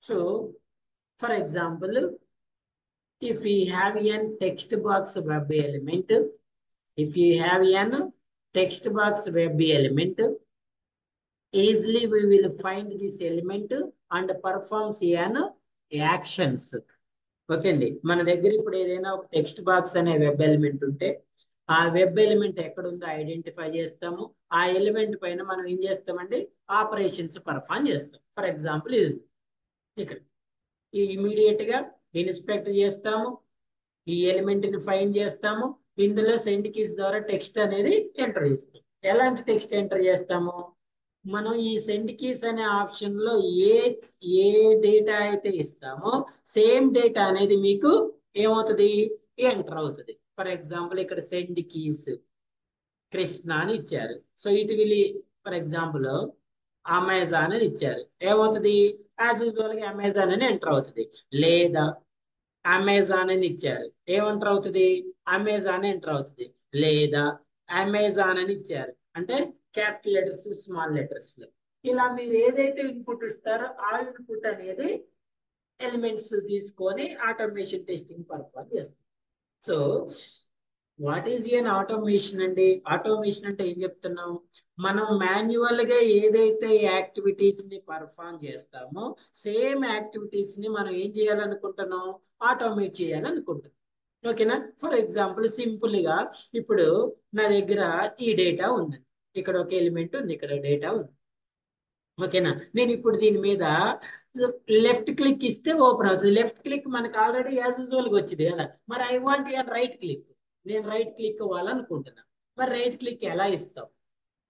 So for example, if we have a text box web element, if you have a text box web element, easily we will find this element and performs an actions. Okay అండి, మన దగ్గర ఇప్పుడు ఏదైనా ఒక text box అనే web element ఉంటే ఆ web element ఎక్కడ ఉందో ఐడెంటిఫై చేస్తాము. ఆ ఎలిమెంట్ పైన మనం ఏం చేస్తామండి, ఆపరేషన్స్ పర్ఫామ్ చేస్తాం. ఫర్ ఎగ్జాంపుల్ ఇది ఇక్కడ ఇమీడియట్ గా ఇన్స్పెక్ట్ చేస్తాము, ఈ ఎలిమెంట్ ని ఫైండ్ చేస్తాము, ఇందులో సెండ్ కీస్ ద్వారా టెక్స్ట్ అనేది ఎంటర్ చేస్తాం. ఎలాంటి టెక్స్ట్ ఎంటర్ చేస్తాము, మనం ఈ సెండ్ కీస్ అనే ఆప్షన్ లో ఏ ఏ డేటా అయితే ఇస్తామో సేమ్ డేటా అనేది మీకు ఏమవుతుంది, ఎంటర్ అవుతుంది. ఫర్ ఎగ్జాంపుల్ ఇక్కడ సెండ్ కీస్ కృష్ణ అని ఇచ్చారు. So it will for example Amazon అని ఇచ్చారు, ఏమవుతుంది, యాజ్ యూజువల్ గా అమెజాన్ అని ఎంటర్ అవుతుంది. లేదా అమెజాన్ అని ఇచ్చారు, ఏమంటర్ అవుతుంది, అమెజాన్ ఎంటర్ అవుతుంది. లేదా అమెజాన్ అని ఇచ్చారు అంటే క్యాపిటల్ లెటర్స్ స్మాల్ లెటర్స్ లో. ఇలా మీరు ఏదైతే ఇన్పుట్ ఇస్తారో ఆ ఇన్పుట్ అనేది ఎలిమెంట్స్ తీసుకొని ఆటోమేషన్ టెస్టింగ్ పర్ఫామ్ చేస్తారు. So what is an automation అండి? ఆటోమేషన్ అంటే ఏం చెప్తున్నాం, మనం మాన్యువల్ గా ఏదైతే యాక్టివిటీస్ ని పర్ఫామ్ చేస్తామో సేమ్ యాక్టివిటీస్ ని మనం ఏం చేయాలనుకుంటున్నాం, ఆటోమేట్ చేయాలనుకుంటున్నాం. ఓకేనా? ఫర్ ఎగ్జాంపుల్ సింపుల్ గా ఇప్పుడు నా దగ్గర ఈ డేటా ఉంది, ఇక్కడ ఒక ఎలిమెంట్ ఉంది, ఇక్కడ డేటా ఉంది. ఓకేనా? నేను ఇప్పుడు దీని మీద లెఫ్ట్ క్లిక్ ఇస్తే ఓపెన్ అవుతుంది. లెఫ్ట్ క్లిక్ మనకు ఆల్రెడీ యాజ్ యూజువల్ గా వచ్చింది కదా. మరి ఐ వాంట్ రైట్ క్లిక్, నేను రైట్ క్లిక్ అవ్వాలనుకుంటున్నా. మరి రైట్ క్లిక్ ఎలా ఇస్తాం?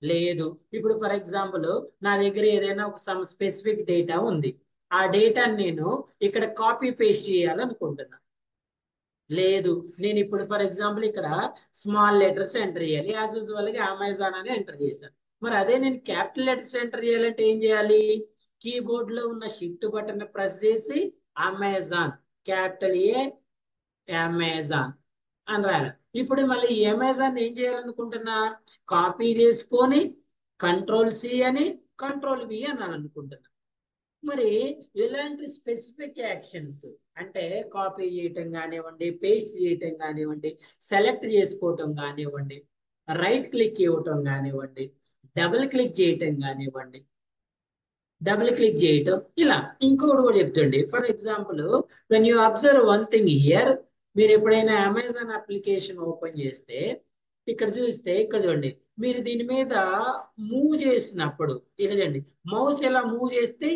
లేదు, ఇప్పుడు ఫర్ ఎగ్జాంపుల్ నా దగ్గర ఏదైనా ఒక సమ్ స్పెసిఫిక్ డేటా ఉంది, ఆ డేటాని నేను ఇక్కడ కాపీ పేస్ట్ చేయాలనుకుంటున్నా. లేదు, నేను ఇప్పుడు ఫర్ ఎగ్జాంపుల్ ఇక్కడ స్మాల్ లెటర్స్ ఎంటర్ చేయాలి, యాజ్ యూజువల్ గా అమెజాన్ అని ఎంటర్ చేశాను. మరి అదే నేను క్యాపిటల్ లెటర్స్ ఎంటర్ చేయాలంటే ఏం చేయాలి, కీబోర్డ్ లో ఉన్న షిఫ్ట్ బటన్ ప్రెస్ చేసి అమెజాన్ క్యాపిటల్ ఏ అమెజాన్ అని రాయాలి. ఇప్పుడు మళ్ళీ ఈ అమెజాన్ ఏం చేయాలనుకుంటున్నా, కాపీ చేసుకొని కంట్రోల్ సి అని కంట్రోల్ వి అని అనుకుంటున్నా. మరి ఇలాంటి స్పెసిఫిక్ యాక్షన్స్ అంటే కాపీ చేయటం కానివ్వండి, పేస్ట్ చేయటం కానివ్వండి, సెలెక్ట్ చేసుకోవటం కానివ్వండి, రైట్ క్లిక్ ఇవ్వటం కానివ్వండి, డబుల్ క్లిక్ చేయటం కానివ్వండి, డబుల్ క్లిక్ చేయటం, ఇలా ఇంకోటి కూడా చెప్తుండే. For example when you observe one thing here, మీరు ఎప్పుడైనా అమెజాన్ అప్లికేషన్ ఓపెన్ చేస్తే ఇక్కడ చూస్తే ఇక్కడ చూడండి, మీరు దీని మీద మూవ్ చేసినప్పుడు ఇదండి మౌస్ ఎలా మూవ్ చేస్తే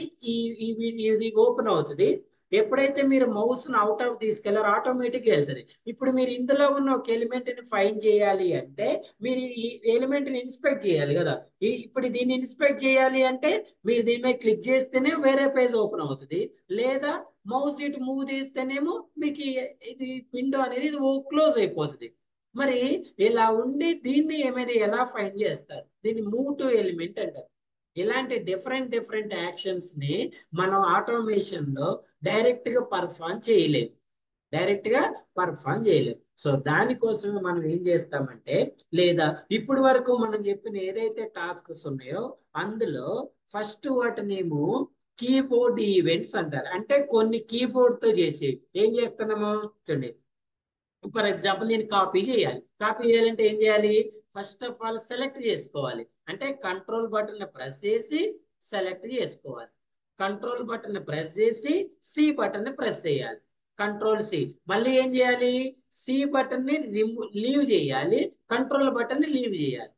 ఇది ఓపెన్ అవుతుంది. ఎప్పుడైతే మీరు మౌస్ అవుట్ ఆఫ్ తీసుకెళ్లారో ఆటోమేటిక్ గా వెళ్తుంది. ఇప్పుడు మీరు ఇందులో ఉన్న ఒక ఎలిమెంట్ ని ఫైండ్ చేయాలి అంటే మీరు ఈ ఎలిమెంట్ ని ఇన్స్పెక్ట్ చేయాలి కదా. ఇప్పుడు దీన్ని ఇన్స్పెక్ట్ చేయాలి అంటే మీరు దీని మీద క్లిక్ చేస్తేనే వేరే పేజ్ ఓపెన్ అవుతుంది, లేదా మౌస్ ఇటు మూవ్ చేస్తేనేమో మీకు ఇది విండో అనేది ఇది క్లోజ్ అయిపోతుంది. మరి ఇలా ఉండి దీన్ని ఏమైనా ఎలా ఫైండ్ చేస్తారు, దీన్ని మూవ్ టు ఎలిమెంట్ అంటారు. ఇలాంటి డిఫరెంట్ యాక్షన్స్ ని మనం ఆటోమేషన్ లో డైరెక్ట్ గా పర్ఫామ్ చేయలేము, డైరెక్ట్ గా పర్ఫామ్ చేయలేము. సో దానికోసమే మనం ఏం చేస్తామంటే, లేదా ఇప్పటి వరకు మనం చెప్పిన ఏదైతే టాస్క్స్ ఉన్నాయో అందులో ఫస్ట్ వాటినేమో కీబోర్డ్ ఈవెంట్స్ అంటారు. అంటే కొన్ని కీబోర్డ్ తో చేసేవి. ఏం చేస్తున్నాము చూడండి, ఫర్ ఎగ్జాంపుల్ నేను కాపీ చేయాలి. కాపీ చేయాలంటే ఏం చేయాలి, ఫస్ట్ ఆఫ్ ఆల్ సెలెక్ట్ చేసుకోవాలి. అంటే కంట్రోల్ బటన్ ప్రెస్ చేసి సెలెక్ట్ చేసుకోవాలి. కంట్రోల్ బటన్ ప్రెస్ చేసి సి బటన్ ప్రెస్ చేయాలి, కంట్రోల్ సి. మళ్ళీ ఏం చేయాలి, సి బటన్ ని లీవ్ చేయాలి, కంట్రోల్ బటన్ ని లీవ్ చేయాలి.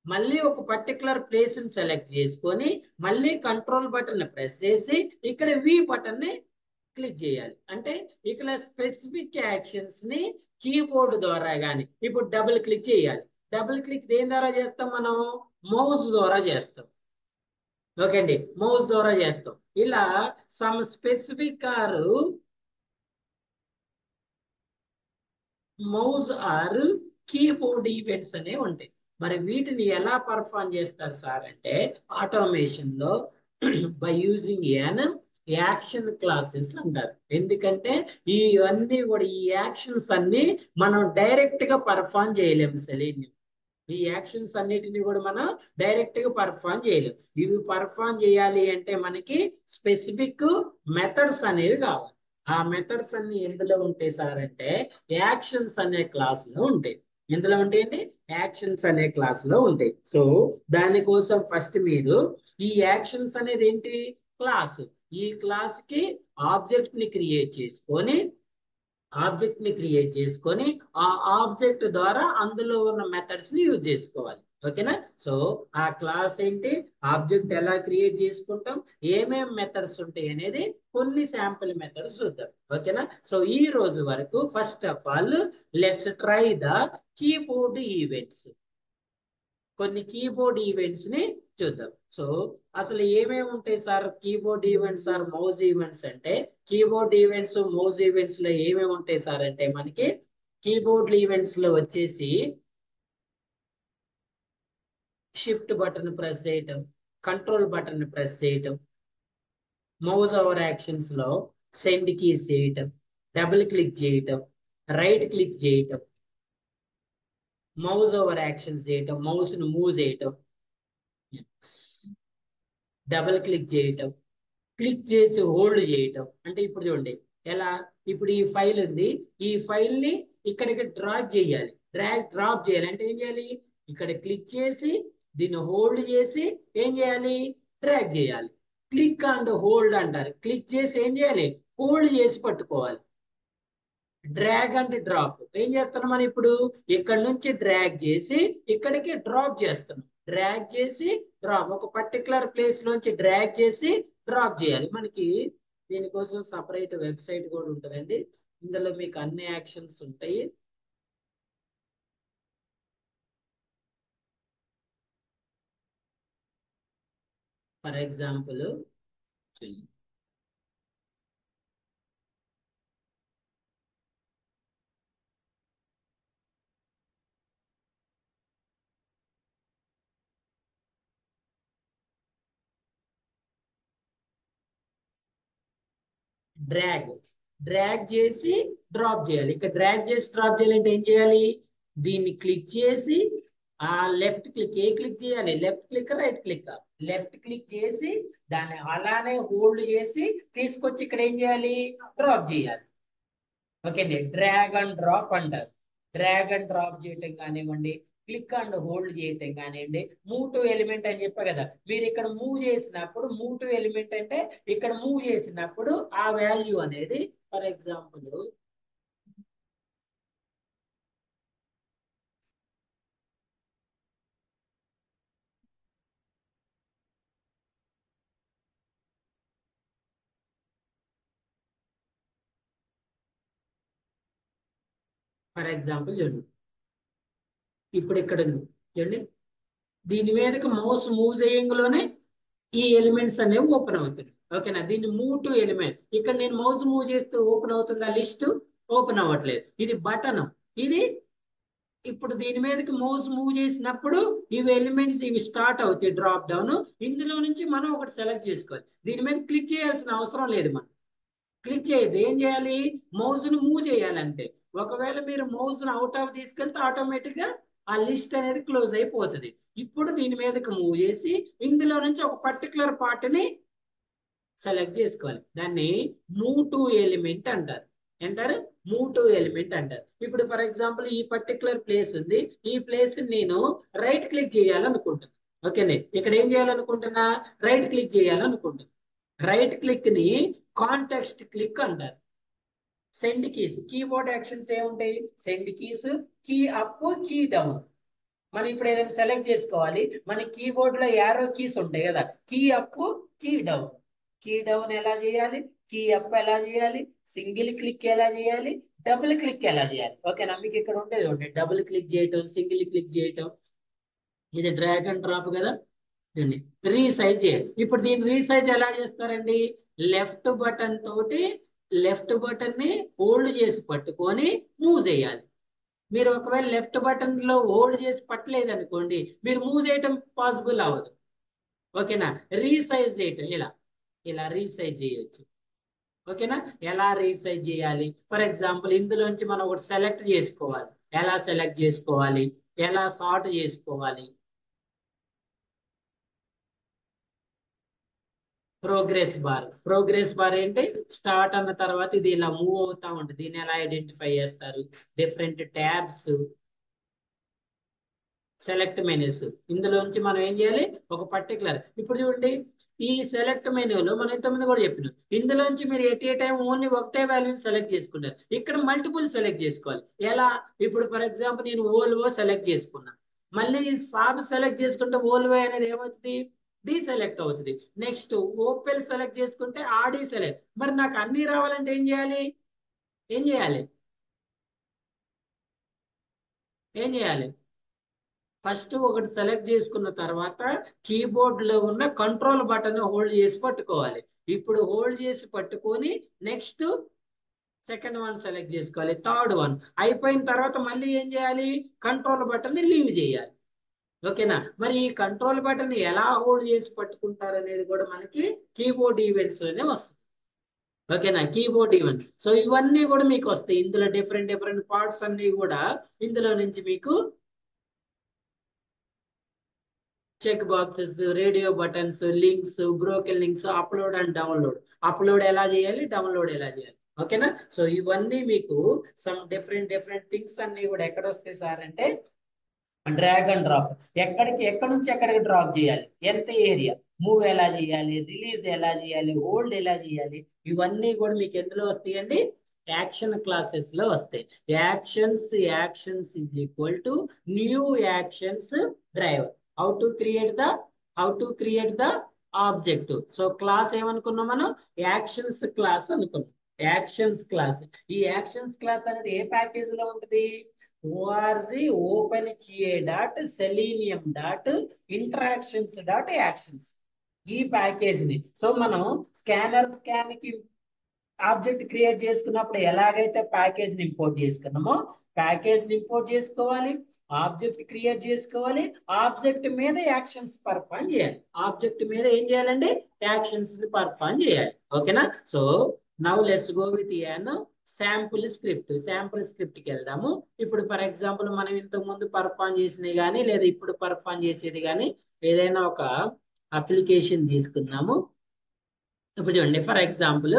మళ్ళీ ఒక పర్టికులర్ ప్లేస్ ని సెలెక్ట్ చేసుకొని మళ్ళీ కంట్రోల్ బటన్ ప్రెస్ చేసి ఇక్కడ వి బటన్ ని క్లిక్ చేయాలి. అంటే ఇక్కడ స్పెసిఫిక్ యాక్షన్స్ ని కీబోర్డ్ ద్వారా కానీ, ఇప్పుడు డబుల్ క్లిక్ చేయాలి. డబుల్ క్లిక్ దేని ద్వారా చేస్తాం, మనం మౌస్ ద్వారా చేస్తాం. ఓకే అండి, మౌస్ ద్వారా చేస్తాం. ఇలా some specific or mouse or keyboard events అనేవి ఉంటాయి. మరి వీటిని ఎలా పర్ఫామ్ చేస్తారు సార్ అంటే ఆటోమేషన్ లో by using an action classes అంటారు. ఎందుకంటే ఇవన్నీ కూడా ఈ యాక్షన్స్ అన్ని మనం డైరెక్ట్ గా పర్ఫామ్ చేయలేము సెలీనియం. ఈ యాక్షన్స్ అన్నిటిని కూడా మనం డైరెక్ట్ గా పర్ఫామ్ చేయలేం. ఇవి పర్ఫామ్ చేయాలి అంటే మనకి స్పెసిఫిక్ మెథడ్స్ అనేవి కావాలి. ఆ మెథడ్స్ అన్ని ఎందులో ఉంటాయి సార్ అంటే యాక్షన్స్ అనే క్లాస్ లో ఉంటాయి. ఎందులో ఉంటాయండి? యాక్షన్స్ అనే క్లాస్ లో ఉంటాయి. సో దానికోసం ఫస్ట్ మీరు ఈ యాక్షన్స్ అనేది ఏంటి? క్లాస్. ఈ క్లాస్ కి ఆబ్జెక్ట్ ని క్రియేట్ చేసుకొని ఆ ఆబ్జెక్ట్ ద్వారా అందులో ఉన్న మెథడ్స్ ని యూజ్ చేసుకోవాలి. ఓకేనా? సో ఆ క్లాస్ ఏంటి, ఆబ్జెక్ట్ ఎలా క్రియేట్ చేసుకుంటాం, ఏమేం మెథడ్స్ ఉంటాయి అనేది కొన్ని శాంపుల్ మెథడ్స్ చూద్దాం. ఓకేనా? సో ఈ రోజు వరకు first of all let's try the keyboard events. కొన్ని కీబోర్డ్ ఈవెంట్స్ ని చూద్దాం. సో అసలు ఏమేమి ఉంటాయి sir keyboard events sir mouse events అంటే? కీబోర్డ్ ఈవెంట్స్ మౌజ్ ఈవెంట్స్ లో ఏమేమి ఉంటాయి సార్ అంటే మనకి కీబోర్డ్ ఈవెంట్స్ లో వచ్చేసి షిఫ్ట్ బటన్ ప్రెస్ చేయటం, కంట్రోల్ బటన్ ప్రెస్ చేయటం, మౌజ్ ఓవర్ యాక్షన్స్ లో సెండ్ కీస్ చేయటం, డబుల్ క్లిక్ చేయటం, రైట్ క్లిక్ చేయటం, మౌజ్ ఓవర్ యాక్షన్స్ చేయటం, మౌస్ ను మూవ్ చేయటం, డబుల్ క్లిక్ చేయటం, క్లిక్ చేసి హోల్డ్ చేయటం. అంటే ఇప్పుడు చూడండి ఎలా, ఇప్పుడు ఈ ఫైల్ ఉంది, ఈ ఫైల్ ని ఇక్కడికి డ్రాగ్ చేయాలి, డ్రాప్ చేయాలి అంటే ఏం చేయాలి? ఇక్కడ క్లిక్ చేసి దీన్ని హోల్డ్ చేసి ఏం చేయాలి? డ్రాగ్ చేయాలి. క్లిక్ అండ్ హోల్డ్ అంటారు. క్లిక్ చేసి ఏం చేయాలి? హోల్డ్ చేసి పట్టుకోవాలి. డ్రాగ్ అండ్ డ్రాప్ ఏం చేస్తున్నాం మనం ఇప్పుడు? ఇక్కడ నుంచి డ్రాగ్ చేసి ఇక్కడికి డ్రాప్ చేస్తున్నాం. డ్రాగ్ చేసి డ్రాప్, ఒక పర్టికులర్ ప్లేస్ నుంచి డ్రాగ్ చేసి డ్రాప్ చేయాలి. మనకి దీనికోసం సపరేట్ వెబ్సైట్ కూడా ఉంటుందండి. ఇందులో మీకు అన్ని యాక్షన్స్ ఉంటాయి. ఫర్ ఎగ్జాంపుల్ డ్రాగ్, డ్రాగ్ చేసి డ్రాప్ చేయాలి. ఇక్కడ డ్రాగ్ చేసి డ్రాప్ చేయాలంటే ఏం చేయాలి? దీన్ని క్లిక్ చేసి ఆ లెఫ్ట్ క్లిక్, ఏ క్లిక్ చేయాలి? Left click right click? Left click చేసి దాన్ని అలానే హోల్డ్ చేసి తీసుకొచ్చి ఇక్కడ ఏం చేయాలి? డ్రాప్ చేయాలి. ఓకే అండి, డ్రాగ్ అండ్ డ్రాప్ అంటారు. డ్రాగ్ అండ్ డ్రాప్ చేయటం కానివ్వండి, క్లిక్ అండ్ హోల్డ్ చేయటం కానివ్వండి, మూవ్ టు ఎలిమెంట్ అని చెప్పా కదా. మీరు ఇక్కడ మూవ్ చేసినప్పుడు మూవ్ టు ఎలిమెంట్ అంటే ఇక్కడ మూవ్ చేసినప్పుడు ఆ వాల్యూ అనేది ఫర్ ఎగ్జాంపుల్ చూడండి, ఇప్పుడు ఇక్కడ ఉంది చూడండి, దీని మీదకి మౌస్ మూవ్ చేయంలోనే ఈ ఎలిమెంట్స్ అనేవి ఓపెన్ అవుతుంది. ఓకేనా? దీన్ని మూవ్ టు ఎలిమెంట్, ఇక్కడ నేను మౌస్ మూవ్ చేస్తే ఓపెన్ అవుతుందా? లిస్ట్ ఓపెన్ అవ్వట్లేదు. ఇది బటన్. ఇది ఇప్పుడు దీని మీదకి మౌస్ మూవ్ చేసినప్పుడు ఇవి ఎలిమెంట్స్ ఇవి స్టార్ట్ అవుతాయి డ్రాప్ డౌన్. ఇందులో నుంచి మనం ఒకటి సెలెక్ట్ చేసుకోవాలి. దీని మీద క్లిక్ చేయాల్సిన అవసరం లేదు. మనం క్లిక్ చేయదు. ఏం చేయాలి? మౌస్ ను మూవ్ చేయాలంటే. ఒకవేళ మీరు మౌస్ ను అవుట్ ఆఫ్ తీసుకెళ్తే ఆటోమేటిక్ గా ఆ లిస్ట్ అనేది క్లోజ్ అయిపోతుంది. ఇప్పుడు దీని మీదకి మూవ్ చేసి ఇందులో నుంచి ఒక పర్టికులర్ పార్ట్ ని సెలెక్ట్ చేసుకోవాలి. దాన్ని మూవ్ టు ఎలిమెంట్ అంటారు. అంటారు మూవ్ టు ఎలిమెంట్ అంటారు. ఇప్పుడు ఫర్ ఎగ్జాంపుల్ ఈ పర్టికులర్ ప్లేస్ ఉంది, ఈ ప్లేస్ నేను రైట్ క్లిక్ చేయాలనుకుంటున్నా. ఓకేనే, ఇక్కడ ఏం చేయాలనుకుంటున్నా? రైట్ క్లిక్ చేయాలనుకుంటున్నా. రైట్ క్లిక్ ని కాంటెక్స్ట్ క్లిక్ అంటారు. సెండ్ కీస్, కీబోర్డ్ యాక్షన్స్ ఏముంటాయి? Send keys, key up, key down. మనం ఇప్పుడు ఏదైనా సెలెక్ట్ చేసుకోవాలి, మన కీబోర్డ్ లో యారో కీస్ ఉంటాయి కదా, key up, key down. Key down ఎలా చేయాలి, కీ అప్ ఎలా చేయాలి, సింగిల్ క్లిక్ ఎలా చేయాలి, డబుల్ క్లిక్ ఎలా చేయాలి. ఓకేనా? మీకు ఇక్కడ ఉంటుంది చూడండి, డబుల్ క్లిక్ చేయటం, సింగిల్ క్లిక్ చేయటం. ఇది డ్రాగ్ అండ్ డ్రాప్ కదా. దీన్ని రీసైజ్ చేయాలి. ఇప్పుడు దీన్ని రీసైజ్ ఎలా చేస్తారండి? లెఫ్ట్ బటన్ తోటి లెఫ్ట్ బటన్ ని హోల్డ్ చేసి పట్టుకొని మూవ్ చేయాలి. మీరు ఒకవేళ లెఫ్ట్ బటన్ లో హోల్డ్ చేసి పట్టలేదు అనుకోండి, మీరు మూవ్ చేయటం పాసిబుల్ అవ్వదు. ఓకేనా? రీసైజ్ చేయటం ఇలా, ఇలా రీసైజ్ చేయొచ్చు. ఓకేనా? ఎలా రీసైజ్ చేయాలి? ఫర్ ఎగ్జాంపుల్ ఇందులోంచి మనం ఒకటి సెలెక్ట్ చేసుకోవాలి. ఎలా సెలెక్ట్ చేసుకోవాలి? ఎలా సార్ట్ చేసుకోవాలి. ప్రోగ్రెస్ బార్ ఏంటి, స్టార్ట్ అన్న తర్వాత ఇది ఇలా మూవ్ అవుతా ఉంటుంది. దీన్ని ఎలా ఐడెంటిఫై చేస్తారు, డిఫరెంట్ ట్యాబ్స్, సెలెక్ట్ మెనూస్. ఇందులోంచి మనం ఏం చేయాలి, ఒక పర్టికులర్, ఇప్పుడు చూడండి ఈ సెలెక్ట్ మెనూలో మనం ఇంతకుముందు కూడా చెప్పినాం, ఇందులోంచి మీరు ఎట్ ఏ టైం ఓన్లీ ఒకటే వాల్యూని సెలెక్ట్ చేసుకుంటారు. ఇక్కడ మల్టిపుల్ సెలెక్ట్ చేసుకోవాలి. ఎలా, ఇప్పుడు ఫర్ ఎగ్జాంపుల్ నేను ఓల్వో సెలెక్ట్ చేసుకున్నా, మళ్ళీ సాబ్ సెలెక్ట్ చేసుకుంటే ఓల్వో అనేది ఏమవుతుంది, డీసెలెక్ట్ అవుతుంది. నెక్స్ట్ ఓపెల్ సెలెక్ట్ చేసుకుంటే ఆడి సెలెక్ట్. మరి నాకు అన్ని రావాలంటే ఏం చేయాలి, ఏం చేయాలి, ఏం చేయాలి, ఫస్ట్ ఒకటి సెలెక్ట్ చేసుకున్న తర్వాత కీబోర్డ్ లో ఉన్న కంట్రోల్ బటన్ హోల్డ్ చేసి పట్టుకోవాలి. ఇప్పుడు హోల్డ్ చేసి పట్టుకొని నెక్స్ట్ సెకండ్ వన్ సెలెక్ట్ చేసుకోవాలి, థర్డ్ వన్ అయిపోయిన తర్వాత మళ్ళీ ఏం చేయాలి, కంట్రోల్ బటన్ ని లీవ్ చేయాలి. ఓకేనా. మరి ఈ కంట్రోల్ బటన్ ఎలా హోల్డ్ చేసి పట్టుకుంటారు అనేది కూడా మనకి కీబోర్డ్ ఈవెంట్స్ లోనే వస్తుంది. ఓకేనా, కీబోర్డ్ ఈవెంట్. సో ఇవన్నీ కూడా మీకు వస్తాయి ఇందులో, డిఫరెంట్ డిఫరెంట్ పార్ట్స్ అన్ని కూడా ఇందులో నుంచి మీకు check boxes, radio buttons, links, broken links, upload and download. Upload ఎలా చేయాలి, డౌన్లోడ్ ఎలా చేయాలి. ఓకేనా. సో ఇవన్నీ మీకు సమ్ డిఫరెంట్ డిఫరెంట్ థింగ్స్ అన్ని కూడా ఎక్కడ వస్తాయి సార్ అంటే డ్రాగ్ అండ్ డ్రాప్. ఎక్కడి నుంచి ఎక్కడికి డ్రాప్ చేయాలి, ఎంత ఏరియా మూవ్ ఎలా చేయాలి, రిలీజ్ ఎలా చేయాలి, హోల్డ్ ఎలా చేయాలి, ఇవన్నీ కూడా మీకు ఎందులో వస్తాయండి, యాక్షన్ క్లాసెస్ లో వస్తాయి. Actions is equal to new actions driver. How to create the how to create the object. So class ఏమనుకున్నాం మనం, యాక్షన్స్ క్లాస్ అనుకున్నాం. యాక్షన్స్ క్లాస్, ఈ యాక్షన్స్ క్లాస్ అనేది ఏ ప్యాకేజ్ లో ఉంటుంది, org openqa.selenium.interactions.actions, ఈ ప్యాకేజ్ ని. సో మనం స్కాన్ కి ఆబ్జెక్ట్ క్రియేట్ చేసుకున్నప్పుడు ఎలాగైతే ప్యాకేజ్ ని ఇంపోర్ట్ చేసుకున్నామో, ప్యాకేజ్ ని ఇంపోర్ట్ చేసుకోవాలి, ఆబ్జెక్ట్ క్రియేట్ చేసుకోవాలి, ఆబ్జెక్ట్ మీద యాక్షన్స్ పర్ఫామ్ చేయాలి. ఆబ్జెక్ట్ మీద ఏం చేయాలండి, యాక్షన్స్ ని పర్ఫామ్ చేయాలి. ఓకేనా. So now let's go with an sample script కి వెళ్దాము. ఇప్పుడు ఫర్ ఎగ్జాంపుల్ మనం ఇంతకు ముందు పర్ఫామ్ చేసినవి కానీ లేదా ఇప్పుడు పర్ఫామ్ చేసేది కానీ ఏదైనా ఒక అప్లికేషన్ తీసుకుందాము. ఇప్పుడు చూడండి ఫర్ ఎగ్జాంపుల్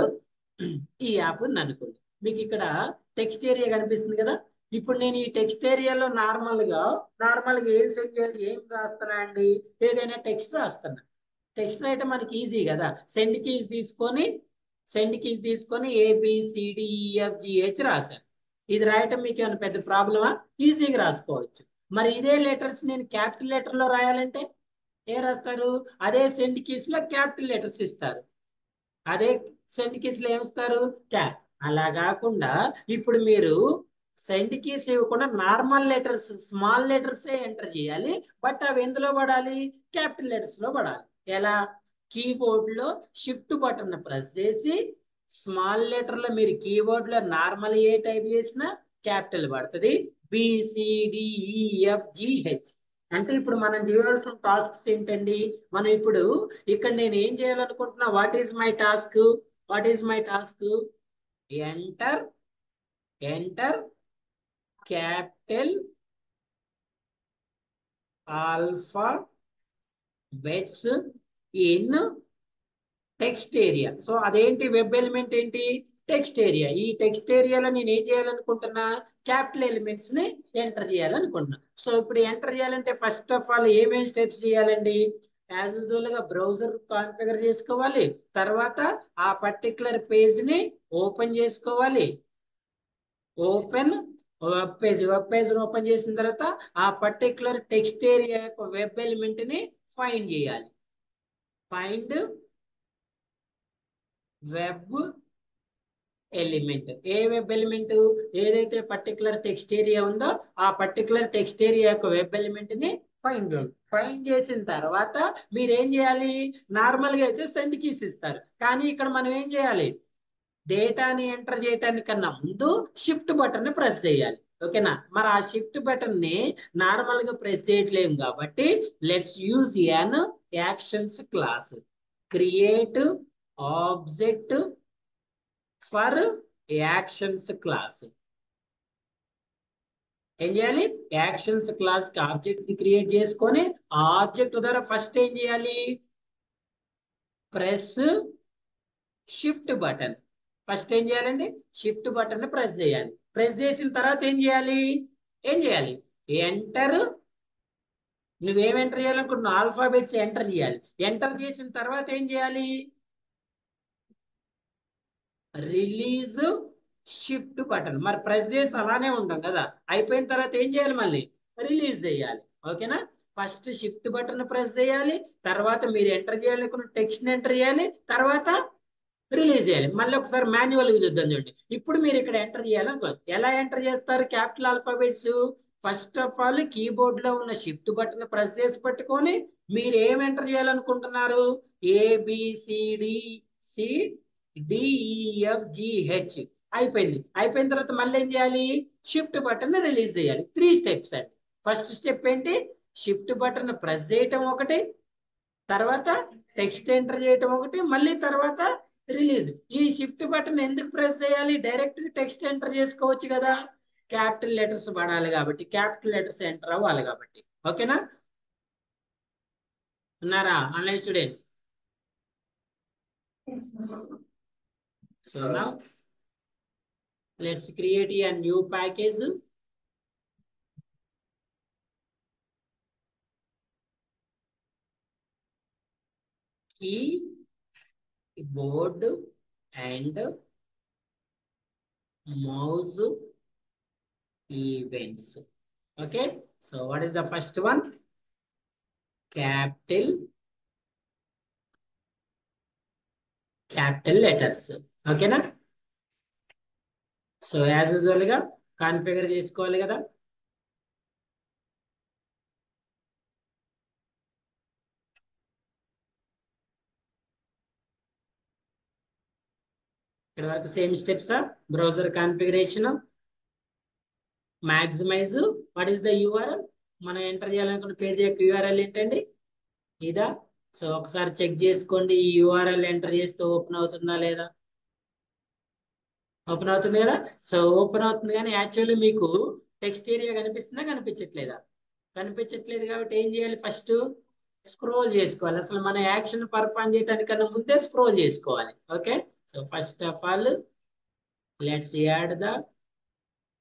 ఈ యాప్ ఉంది అనుకోండి, మీకు ఇక్కడ టెక్స్ట్ ఏరియా కనిపిస్తుంది కదా. ఇప్పుడు నేను ఈ టెక్స్ట్ ఏరియాలో నార్మల్గా ఏం సెట్ చేయాలి, ఏం రాస్తున్నా అండి, ఏదైనా టెక్స్ట్ రాస్తున్నా. టెక్స్ట్ రాయటం మనకి ఈజీ కదా, సెండ్ కీస్ తీసుకొని ABCDEFGH రాశాను. ఇది రాయటం మీకు ఏమైనా పెద్ద ప్రాబ్లమా, ఈజీగా రాసుకోవచ్చు. మరి ఇదే లెటర్స్ నేను క్యాపిటల్ లెటర్ లో రాయాలంటే ఏ రాస్తారు, అదే సెండ్ కీస్ లో క్యాపిటల్ లెటర్స్ ఇస్తారు, అదే సెండ్ కీస్ లో ఏమిస్తారు, క్యాప్. అలా కాకుండా ఇప్పుడు మీరు సెండ్ కీస్ ఇవ్వకుండా normal letters, small letters enter చేయాలి. బట్ అవి ఎందులో పడాలి, క్యాపిటల్ లెటర్స్ లో పడాలి. ఎలా, కీబోర్డ్ లో షిఫ్ట్ బటన్ ప్రెస్ చేసి స్మాల్ లెటర్ లో మీరు కీబోర్డ్ లో నార్మల్ ఏ టైప్ చేసినా క్యాపిటల్ పడుతుంది, BCDEFGH. అంటే ఇప్పుడు మనం చేయాల్సిన టాస్క్స్ ఏంటండి, మనం ఇప్పుడు ఇక్కడ నేను ఏం చేయాలనుకుంటున్నా, what is my task, enter capital alphabets in text area. So అదేంటి, వెబ్ ఎలిమెంట్ ఏంటి, టెక్స్ట్ ఏరియా. ఈ టెక్స్ట్ ఏరియాలో నేను ఏం చేయాలనుకుంటున్నా, క్యాపిటల్ ఎలిమెంట్స్ ని ఎంటర్ చేయాలనుకుంటున్నా. సో ఇప్పుడు ఎంటర్ చేయాలంటే ఫస్ట్ ఆఫ్ ఆల్ ఏమేమి స్టెప్స్ చేయాలండి, యాజ్ యూజువల్ గా బ్రౌజర్ కాన్ఫిగర్ చేసుకోవాలి, తర్వాత ఆ పర్టికులర్ పేజ్ ని ఓపెన్ చేసుకోవాలి, ఓపెన్ వెబ్ పేజ్ ఓపెన్ చేసిన తర్వాత ఆ పర్టికులర్ టెక్స్ట్ ఏరియా యొక్క వెబ్ ఎలిమెంట్ ని ఫైండ్ చేయాలి. ఫైండ్ వెబ్ ఎలిమెంట్, ఏ వెబ్ ఎలిమెంట్, ఏదైతే పర్టికులర్ టెక్స్ట్ ఏరియా ఉందో ఆ పర్టికులర్ టెక్స్ట్ ఏరియా యొక్క వెబ్ ఎలిమెంట్ ని ఫైండ్ చేసిన తర్వాత మీరు ఏం చేయాలి, నార్మల్ గా అయితే సెండ్ కీస్ ఇస్తారు, కానీ ఇక్కడ మనం ఏం చేయాలి, డేటాని ఎంటర్ చేయటానికన్నా ముందు షిఫ్ట్ బటన్ ని ప్రెస్ చేయాలి. ఓకేనా. మరి ఆ షిఫ్ట్ బటన్ ని నార్మల్ గా ప్రెస్ చేయట్లేము కాబట్టి let's use an actions class, create object for actions class. ఏం చేయాలి? యాక్షన్స్ క్లాస్ కి ఆబ్జెక్ట్ ని క్రియేట్ చేసుకొని ఆ ఆబ్జెక్ట్ ద్వారా ఫస్ట్ ఏం చేయాలి? Press shift button. ఫస్ట్ ఏం చేయాలండి? షిఫ్ట్ బటన్ ప్రెస్ చేయాలి. ప్రెస్ చేసిన తర్వాత ఏం చేయాలి? ఏం చేయాలి? ఎంటర్. నువ్వేం ఎంటర్ చేయాలనుకుంటున్నావు? ఆల్ఫాబెట్స్ ఎంటర్ చేయాలి. ఎంటర్ చేసిన తర్వాత ఏం చేయాలి? Release shift button. మరి ప్రెస్ చేసి అలానే ఉంటాం కదా, అయిపోయిన తర్వాత ఏం చేయాలి? మళ్ళీ రిలీజ్ చేయాలి. ఓకేనా? ఫస్ట్ షిఫ్ట్ బటన్ ప్రెస్ చేయాలి, తర్వాత మీరు ఎంటర్ చేయాలనుకున్న టెక్స్ట్ ఎంటర్ చేయాలి, తర్వాత రిలీజ్ చేయాలి. మళ్ళీ ఒకసారి మాన్యువల్ గా చూద్దాం. చూడండి, ఇప్పుడు మీరు ఇక్కడ ఎంటర్ చేయాలనుకో, ఎలా ఎంటర్ చేస్తారు? Capital alphabets. First of all keyboard లో ఉన్న షిఫ్ట్ బటన్ ప్రెస్ చేసి పట్టుకొని మీరు ఏం ఎంటర్ చేయాలనుకుంటున్నారు? A B C D C D E F G H. అయిపోయింది. అయిపోయిన తర్వాత మళ్ళీ ఏం చేయాలి? షిఫ్ట్ బటన్ రిలీజ్ చేయాలి. 3 స్టెప్స్ అండి. ఫస్ట్ స్టెప్ ఏంటి? షిఫ్ట్ బటన్ ప్రెస్ చేయటం ఒకటి, తర్వాత టెక్స్ట్ ఎంటర్ చేయటం ఒకటి, మళ్ళీ తర్వాత రిలీజ్. ఈ షిఫ్ట్ బటన్ ఎందుకు ప్రెస్ చేయాలి? డైరెక్ట్ టెక్స్ట్ ఎంటర్ చేసుకోవచ్చు కదా. క్యాపిటల్ లెటర్స్ పడాలి కాబట్టి, క్యాపిటల్ లెటర్స్ ఎంటర్ అవ్వాలి కాబట్టి. ఓకేనా? ఉన్నారా online students? So now let's create a new package. Keyboard and mouse events. Okay. So what is the first one? Capital letters. Okay na? So as usual గా configure చేసుకోవాలి కదా. ఇక్కడ వరకు same steps. Browser configuration, maximise. What is the URL? మనం enter చేయాలనుకున్న page యొక్క URL ఏంటండి? ఇదా? సో ఒకసారి చెక్ చేసుకోండి, ఈ యూఆర్ఎల్ ఎంటర్ చేస్తే ఓపెన్ అవుతుందా లేదా? ఓపెన్ అవుతుంది కదా. సో ఓపెన్ అవుతుంది, కానీ యాక్చువల్లీ మీకు టెక్స్ట్ ఏరియా కనిపిస్తుందా, కనిపించట్లేదా? కనిపించట్లేదు కాబట్టి ఏం చేయాలి? ఫస్ట్ స్క్రోల్ చేసుకోవాలి. అసలు మన యాక్షన్ పర్ఫామ్ చేయడానికన్నా ముందే స్క్రోల్ చేసుకోవాలి. Okay. So first of all let's add the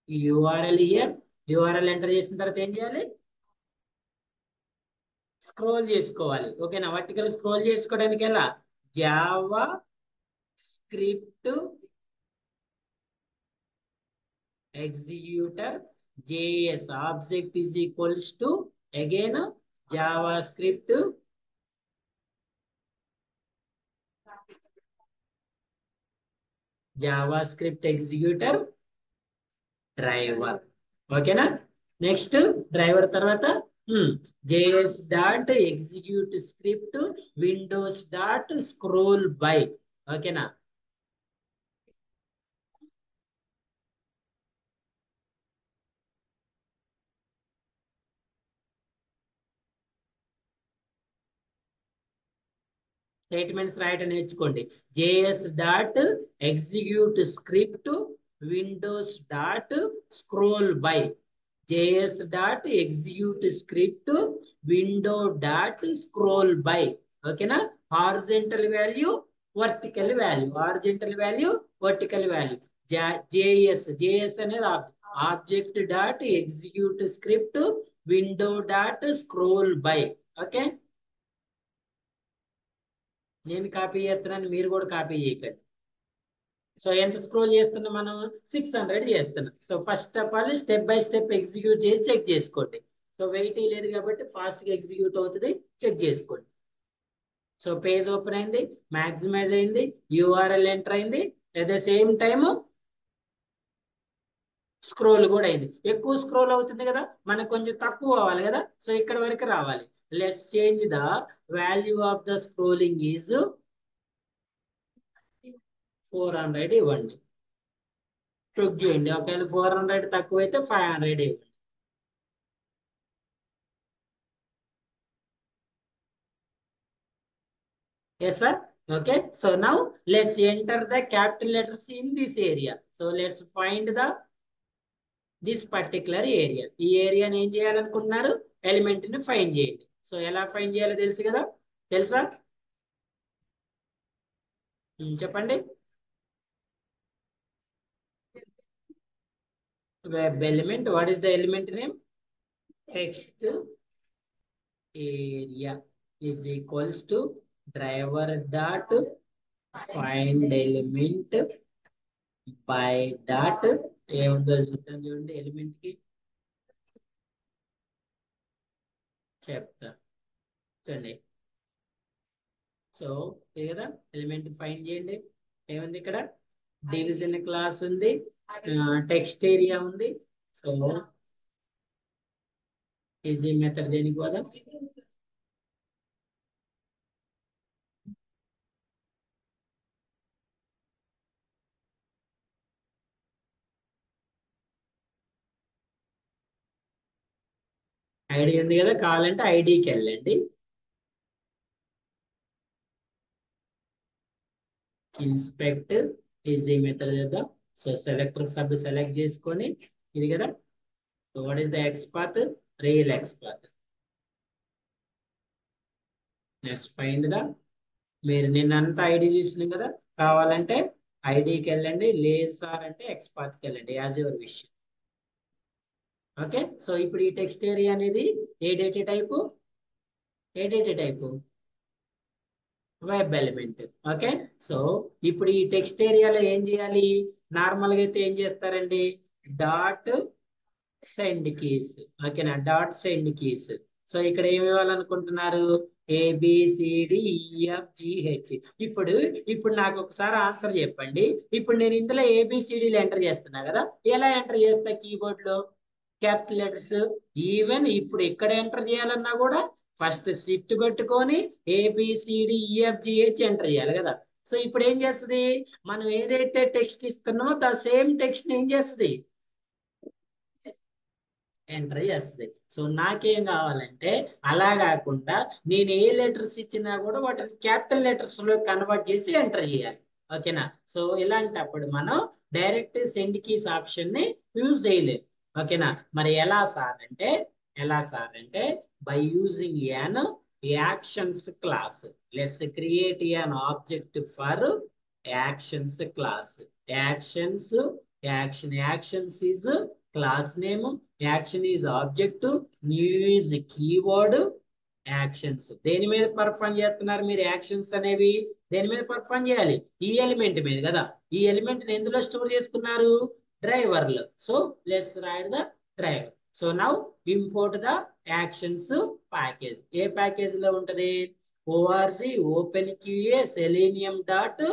URL here. URL enter చేసిన తర్వాత ఏం చేయాలి? స్క్రోల్ చేసుకోవాలి. ఓకేనా? వర్టికల్ స్క్రోల్ చేసుకోవడానికి ఎలా? Java script executor js object is equals to again javascript executor driver. ఓకేనా? నెక్స్ట్ డ్రైవర్ తర్వాత js dot execute script windows dot scroll by. ఓకేనా? స్టేట్మెంట్స్ రాయటం నేర్చుకోండి. JS dot execute script windows dot scroll by. JS dot execute script window dot scroll by. ఓకేనా? Horizontal value, vertical value, horizontal value, vertical value. JS అనేది object dot execute script window dot scroll by. Okay. నేను copy చేస్తున్నాను, మీరు కూడా copy చేయకండి. So ఎంత scroll చేస్తున్నాం మనం? 600 చేస్తున్నాం. So first of all step by step execute చేసి చెక్ చేసుకోండి. సో వెయిట్ లేదు కాబట్టి ఫాస్ట్ గా ఎగ్జిక్యూట్ అవుతుంది, చెక్ చేసుకోండి. సో పేజ్ ఓపెన్ అయింది, మాక్సిమైజ్ అయింది, యూఆర్ఎల్ ఎంటర్ అయింది, at the same time scroll కూడా అయింది. ఎక్కువ స్క్రోల్ అవుతుంది కదా, మనకు కొంచెం తక్కువ అవ్వాలి కదా. సో ఇక్కడ వరకు రావాలి. Let's change the value of the scrolling is 400 ఇవ్వండి. చెక్ చేయండి. ఒకవేళ 400 తక్కువైతే 500 ఇవ్వండి. Yes, sir. Okay. So now let's enter the capital letters in this area. So let's find the this particular area. ఈ ఏరియాని ఏం చేయాలనుకుంటున్నారు? ఎలిమెంట్ ని ఫైండ్ చేయండి. సో ఎలా ఫైండ్ చేయాలో తెలుసు కదా? తెలుసా? చెప్పండి. Web element. What is the element name? Text area is equals to driver dot find element by dot ఏముందో చూద్దాం. చూడండి ఎలిమెంట్ కి చెప్తా చూడండి. సో ఇది కదా ఎలిమెంట్ ఫైండ్ చేయండి. ఏముంది ఇక్కడ? డివిజన్ క్లాస్ ఉంది, టెక్స్ట్ ఏరియా ఉంది. సో ఈజీ మెథడ్ దేనికి పోదాం? ఐడి ఉంది కదా, కావాలంటే ఐడికి వెళ్ళండి. ఇన్స్పెక్ట్ ఈజీ మెథడ్ చేద్దాం. సో సెలెక్టర్ సబ్ సెలెక్ట్ చేసుకొని ఇది కదా. So what is the X path? Real X path. Next find the. మీరు నిన్నంతా ఐడి చూసినాం కదా, కావాలంటే ఐడికి వెళ్ళండి, లేదు సార్ అంటే ఎక్స్ పాత్కి వెళ్ళండి, as your wish. Okay. So ఇప్పుడు ఈ టెక్స్ట్ ఏరియా అనేది ఏ డేటా టైపు? ఏ data type? Web element. Okay. So ఇప్పుడు ఈ టెక్స్ట్ ఏరియాలో ఏం చేయాలి? నార్మల్ గా అయితే ఏం చేస్తారండి? Dot send keys. ఓకేనా? Dot send keys. సో ఇక్కడ ఏమి ఇవ్వాలనుకుంటున్నారు? ABCDEFGH. ఇప్పుడు ఇప్పుడు నాకు ఒకసారి ఆన్సర్ చెప్పండి. ఇప్పుడు నేను ఇందులో ABCDలు ఎంటర్ చేస్తున్నా కదా, ఎలా ఎంటర్ చేస్తా? కీబోర్డ్ లో క్యాపిటల్ లెటర్స్. ఈవెన్ ఇప్పుడు ఇక్కడ ఎంటర్ చేయాలన్నా కూడా ఫస్ట్ షిఫ్ట్ పెట్టుకొని ABCDEFGH ఎంటర్ చేయాలి కదా. సో ఇప్పుడు ఏం చేస్తుంది? మనం ఏదైతే టెక్స్ట్ ఇస్తున్నామో దా సేమ్ టెక్స్ట్ ఏం చేస్తుంది? ఎంటర్ చేస్తుంది. సో నాకేం కావాలంటే అలా కాకుండా నేను ఏ లెటర్స్ ఇచ్చినా కూడా వాటిని క్యాపిటల్ లెటర్స్ లో కన్వర్ట్ చేసి ఎంటర్ చేయాలి. ఓకేనా? సో ఇలాంటప్పుడు మనం డైరెక్ట్ సెండ్ కీస్ ఆప్షన్ ని యూజ్ చేయలేము. ఓకేనా? మరి ఎలా సార్ అంటే by using an actions class. Let's create an object for actions class. Actions actions is class name, action is object, new is keyword. Actions దేని మీద పర్ఫామ్ చేస్తున్నారు మీరు? యాక్షన్స్ అనేవి దేని మీద పర్ఫామ్ చేయాలి? ఈ ఎలిమెంట్ మీద కదా. ఈ ఎలిమెంట్ ని ఎందులో స్టోర్ చేసుకున్నారు? డ్రైవర్ లో. So let's write the driver. So now import the actions package. ఏ ప్యాకేజ్ లో ఉంటది? org open QA selenium dot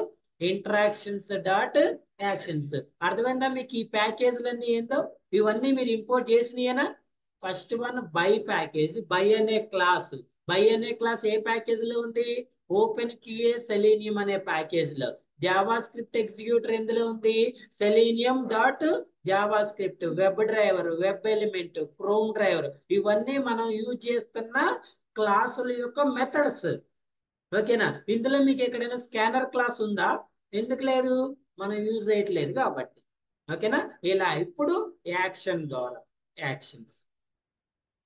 interactions dot actions. అర్థమైందా మీకు ఈ ప్యాకేజీలన్నీ ఏందో? ఇవన్నీ మీరు ఇంపోర్ట్ చేసినాయేనా? First one by package. By అనే క్లాస్ ఏ ప్యాకేజ్ లో ఉంది? ఓపెన్ క్యూఏ సెలీనియం అనే ప్యాకేజ్ లో. జావా స్క్రిప్ట్ ఎగ్జిక్యూటర్ ఎందులో ఉంది? Selenium dot JavaScript. Web driver, web element, Chrome driver, ఇవన్నీ మనం యూజ్ చేస్తున్న క్లాసుల యొక్క మెథడ్స్. ఓకేనా? ఇందులో మీకు ఎక్కడైనా స్కానర్ క్లాస్ ఉందా? ఎందుకు లేదు? మనం యూజ్ చేయట్లేదు కాబట్టి. ఓకేనా? ఇలా ఇప్పుడు యాక్షన్ ద్వారా యాక్షన్స్.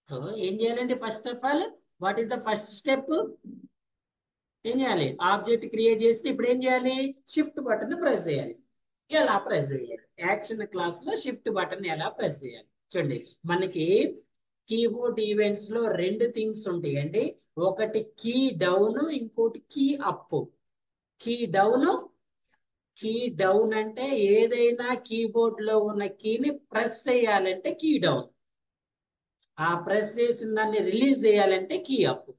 సో ఏం చేయాలండి? First of all what is the first step? ఏం చేయాలి? ఆబ్జెక్ట్ క్రియేట్ చేసి ఇప్పుడు ఏం చేయాలి? షిఫ్ట్ బటన్ ప్రెస్ చేయాలి. ఎలా ప్రెస్ చేయాలి? యాక్షన్ క్లాస్ లో షిఫ్ట్ బటన్ ఎలా ప్రెస్ చేయాలి చూడండి. మనకి కీబోర్డ్ ఈవెంట్స్ లో రెండు థింగ్స్ ఉంటాయండి. ఒకటి కీ డౌన్, ఇంకోటి key up. Key down, key down అంటే ఏదైనా కీబోర్డ్ లో ఉన్న కీని ప్రెస్ చేయాలంటే కీ డౌన్. ఆ ప్రెస్ చేసిన దాన్ని రిలీజ్ చేయాలంటే కీ అప్.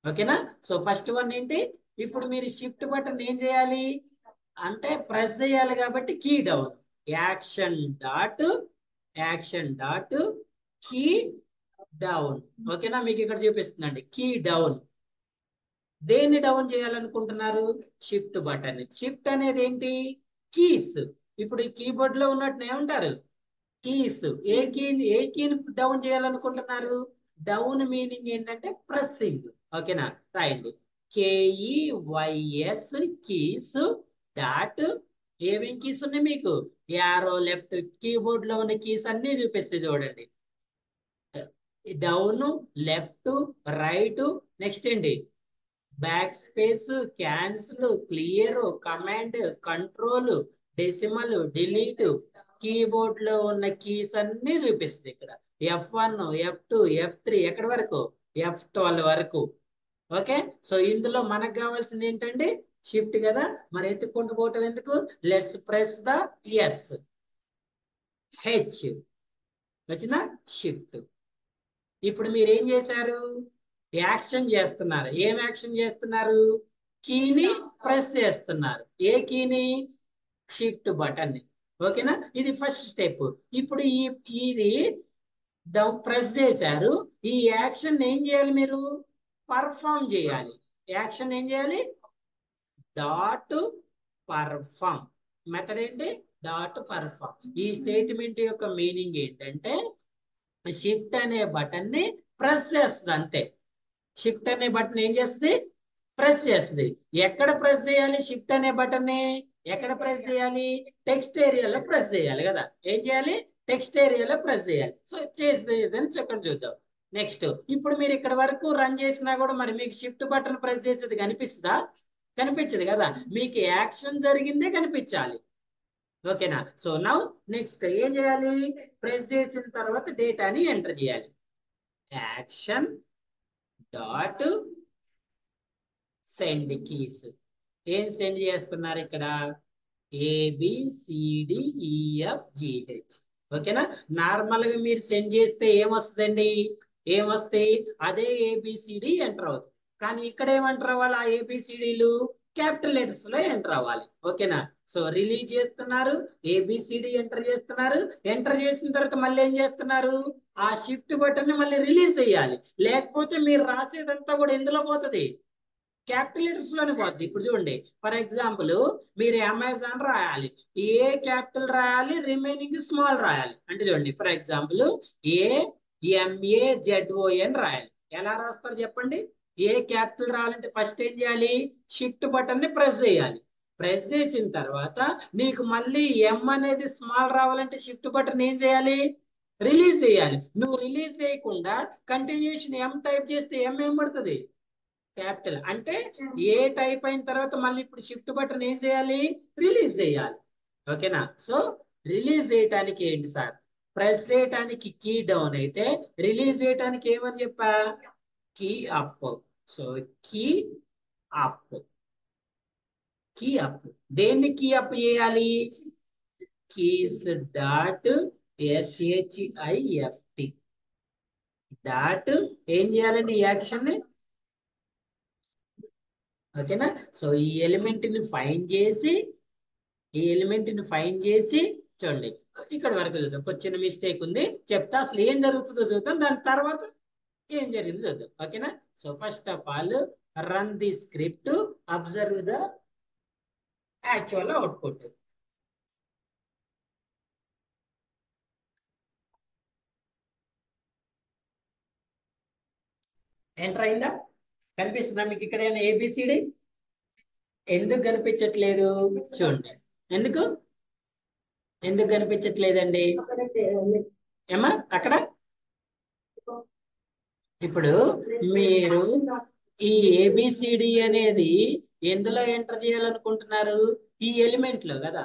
ఓకేనా? సో ఫస్ట్ వన్ ఏంటి? ఇప్పుడు మీరు షిఫ్ట్ బటన్ ఏం చేయాలి అంటే ప్రెస్ చేయాలి కాబట్టి key down. Action dot key down. ఓకేనా? మీకు ఇక్కడ చూపిస్తుందండి కీ డౌన్. దేన్ని డౌన్ చేయాలనుకుంటున్నారు? Shift button. షిఫ్ట్ అనేది ఏంటి? కీస్. ఇప్పుడు ఈ కీబోర్డ్ లో ఉన్నట్టు ఏమంటారు? కీస్. ఏ కీని డౌన్ చేయాలనుకుంటున్నారు? డౌన్ మీనింగ్ ఏంటంటే ప్రెస్సింగ్. ఓకేనా? రాయండి. KEYS కీస్ డాట్ ఏమేం కీస్ ఉన్నాయి మీకు? యారో లెఫ్ట్ కీబోర్డ్ లో ఉన్న కీస్ అన్ని చూపిస్తే చూడండి. డౌన్, లెఫ్ట్, రైట్, నెక్స్ట్ ఏంటి? Back space, cancel, clear, command, control, decimal, delete, keyboard లో ఉన్న కీస్ అన్ని చూపిస్తుంది ఇక్కడ. F1, F2, F3 ఎక్కడి వరకు? F12 వరకు. ఓకే, సో ఇందులో మనకు కావాల్సింది ఏంటంటే షిఫ్ట్ కదా, మరి ఎత్తుకుంటూ పోవటం ఎందుకు? Let's press the S, H వచ్చిన షిఫ్ట్. ఇప్పుడు మీరు ఏం చేశారు? యాక్షన్ చేస్తున్నారు. ఏం యాక్షన్ చేస్తున్నారు? కీని ప్రెస్ చేస్తున్నారు. ఏ కీని? షిఫ్ట్ బటన్ ని. ఓకేనా, ఇది ఫస్ట్ స్టెప్. ఇప్పుడు ఇది డౌన్ ప్రెస్ చేశారు. ఈ యాక్షన్ ఏం చేయాలి? మీరు పర్ఫామ్ చేయాలి. యాక్షన్ ఏం చేయాలి? Dot perform. మెథడ్ ఏంటి? Dot perform. ఈ స్టేట్మెంట్ యొక్క మీనింగ్ ఏంటంటే షిఫ్ట్ అనే బటన్ ని ప్రెస్ చేస్తుంది అంతే. షిఫ్ట్ అనే బటన్ ఏం చేస్తుంది? ప్రెస్ చేస్తుంది. ఎక్కడ ప్రెస్ చేయాలి షిఫ్ట్ అనే బటన్ ని? ఎక్కడ ప్రెస్ చేయాలి? టెక్స్ట్ ఏరియాలో ప్రెస్ చేయాలి కదా. ఏం చేయాలి? టెక్స్ట్ ఏరియాలో ప్రెస్ చేయాలి. సో చేసేదని చెప్పండి చూద్దాం. నెక్స్ట్, ఇప్పుడు మీరు ఇక్కడ వరకు రన్ చేసినా కూడా మరి మీకు షిఫ్ట్ బటన్ ప్రెస్ చేసేది కనిపిస్తుందా? కనిపించదు కదా. మీకు యాక్షన్ జరిగిందే కనిపించాలి. ఓకేనా, సో నౌ నెక్స్ట్ ఏం చేయాలి? ప్రెస్ చేసిన తర్వాత డేటాని ఎంటర్ చేయాలి. Action dot send keys. ఏం సెండ్ చేస్తున్నారు ఇక్కడ? ABCDEFGH. ఓకేనా, నార్మల్ గా మీరు సెండ్ చేస్తే ఏమొస్తుందండి? ఏమొస్తాయి? అదే ABCD ఎంటర్ అవుతుంది. కానీ ఇక్కడ ఏమంటారు అవ్వాలి? ఆ ABCDలు క్యాపిటల్ లెటర్స్ లో ఎంటర్ అవ్వాలి. ఓకేనా, సో రిలీజ్ చేస్తున్నారు, ABCD ఎంటర్ చేస్తున్నారు. ఎంటర్ చేసిన తర్వాత మళ్ళీ ఏం చేస్తున్నారు? ఆ షిఫ్ట్ బటన్ ని మళ్ళీ రిలీజ్ చేయాలి. లేకపోతే మీరు రాసేదంతా కూడా ఎందులో పోతుంది? క్యాపిటల్ లెటర్స్ లోనే పోద్ది. ఇప్పుడు చూడండి, ఫర్ ఎగ్జాంపుల్ మీరు అమెజాన్ రాయాలి. ఏ క్యాపిటల్ రాయాలి, రిమైనింగ్ స్మాల్ రాయాలి. అంటే చూడండి, ఫర్ ఎగ్జాంపుల్ AMAZON రాయాలి. ఎలా రాస్తారు చెప్పండి? ఏ క్యాపిటల్ రాయాలంటే ఫస్ట్ ఏం చేయాలి? షిఫ్ట్ బటన్ ని ప్రెస్ చేయాలి. ప్రెస్ చేసిన తర్వాత నీకు మళ్ళీ ఎం అనేది స్మాల్ రావాలంటే షిఫ్ట్ బటన్ ఏం చేయాలి? రిలీజ్ చేయాలి. నువ్వు రిలీజ్ చేయకుండా కంటిన్యూషన్ ఎం టైప్ చేస్తే ఏం పడుతుంది? క్యాపిటల్. అంటే ఏ టైప్ అయిన తర్వాత మళ్ళీ ఇప్పుడు షిఫ్ట్ బటన్ ఏం చేయాలి? రిలీజ్ చేయాలి. ఓకేనా, సో రిలీజ్ చేయటానికి ఏంటి సార్? ప్రెస్ చేయటానికి కీ డౌన్ అయితే, రిలీజ్ చేయటానికి ఏమని చెప్పా? Key up. So key up, key up. దేన్ని కీ అప్ చేయాలి? కీస్ డాట్ SHIFT డాట్ ఏం చేయాలండి? ఈ యాక్షన్ ని. ఓకేనా, సో ఈ ఎలిమెంట్ ని ఫైండ్ చేసి, చూడండి ఇక్కడ వరకు చూద్దాం. కొంచెం మిస్టేక్ ఉంది, చెప్తా. అసలు ఏం జరుగుతుందో చూద్దాం, దాని తర్వాత ఏం జరిగిందో చూద్దాం. ఓకేనా, so first of all run the script, observe the actual output. Enter అయిందా? కనిపిస్తుందా మీకు ఇక్కడ ABCD? ఎందుకు కనిపించట్లేదు? చూడండి, ఎందుకు ఎందుకు కనిపించట్లేదండి? ఏమా అక్కడ? ఇప్పుడు మీరు ఈ ABCD అనేది ఎందులో ఎంటర్ చేయాలనుకుంటున్నారు? ఈ ఎలిమెంట్ లో కదా.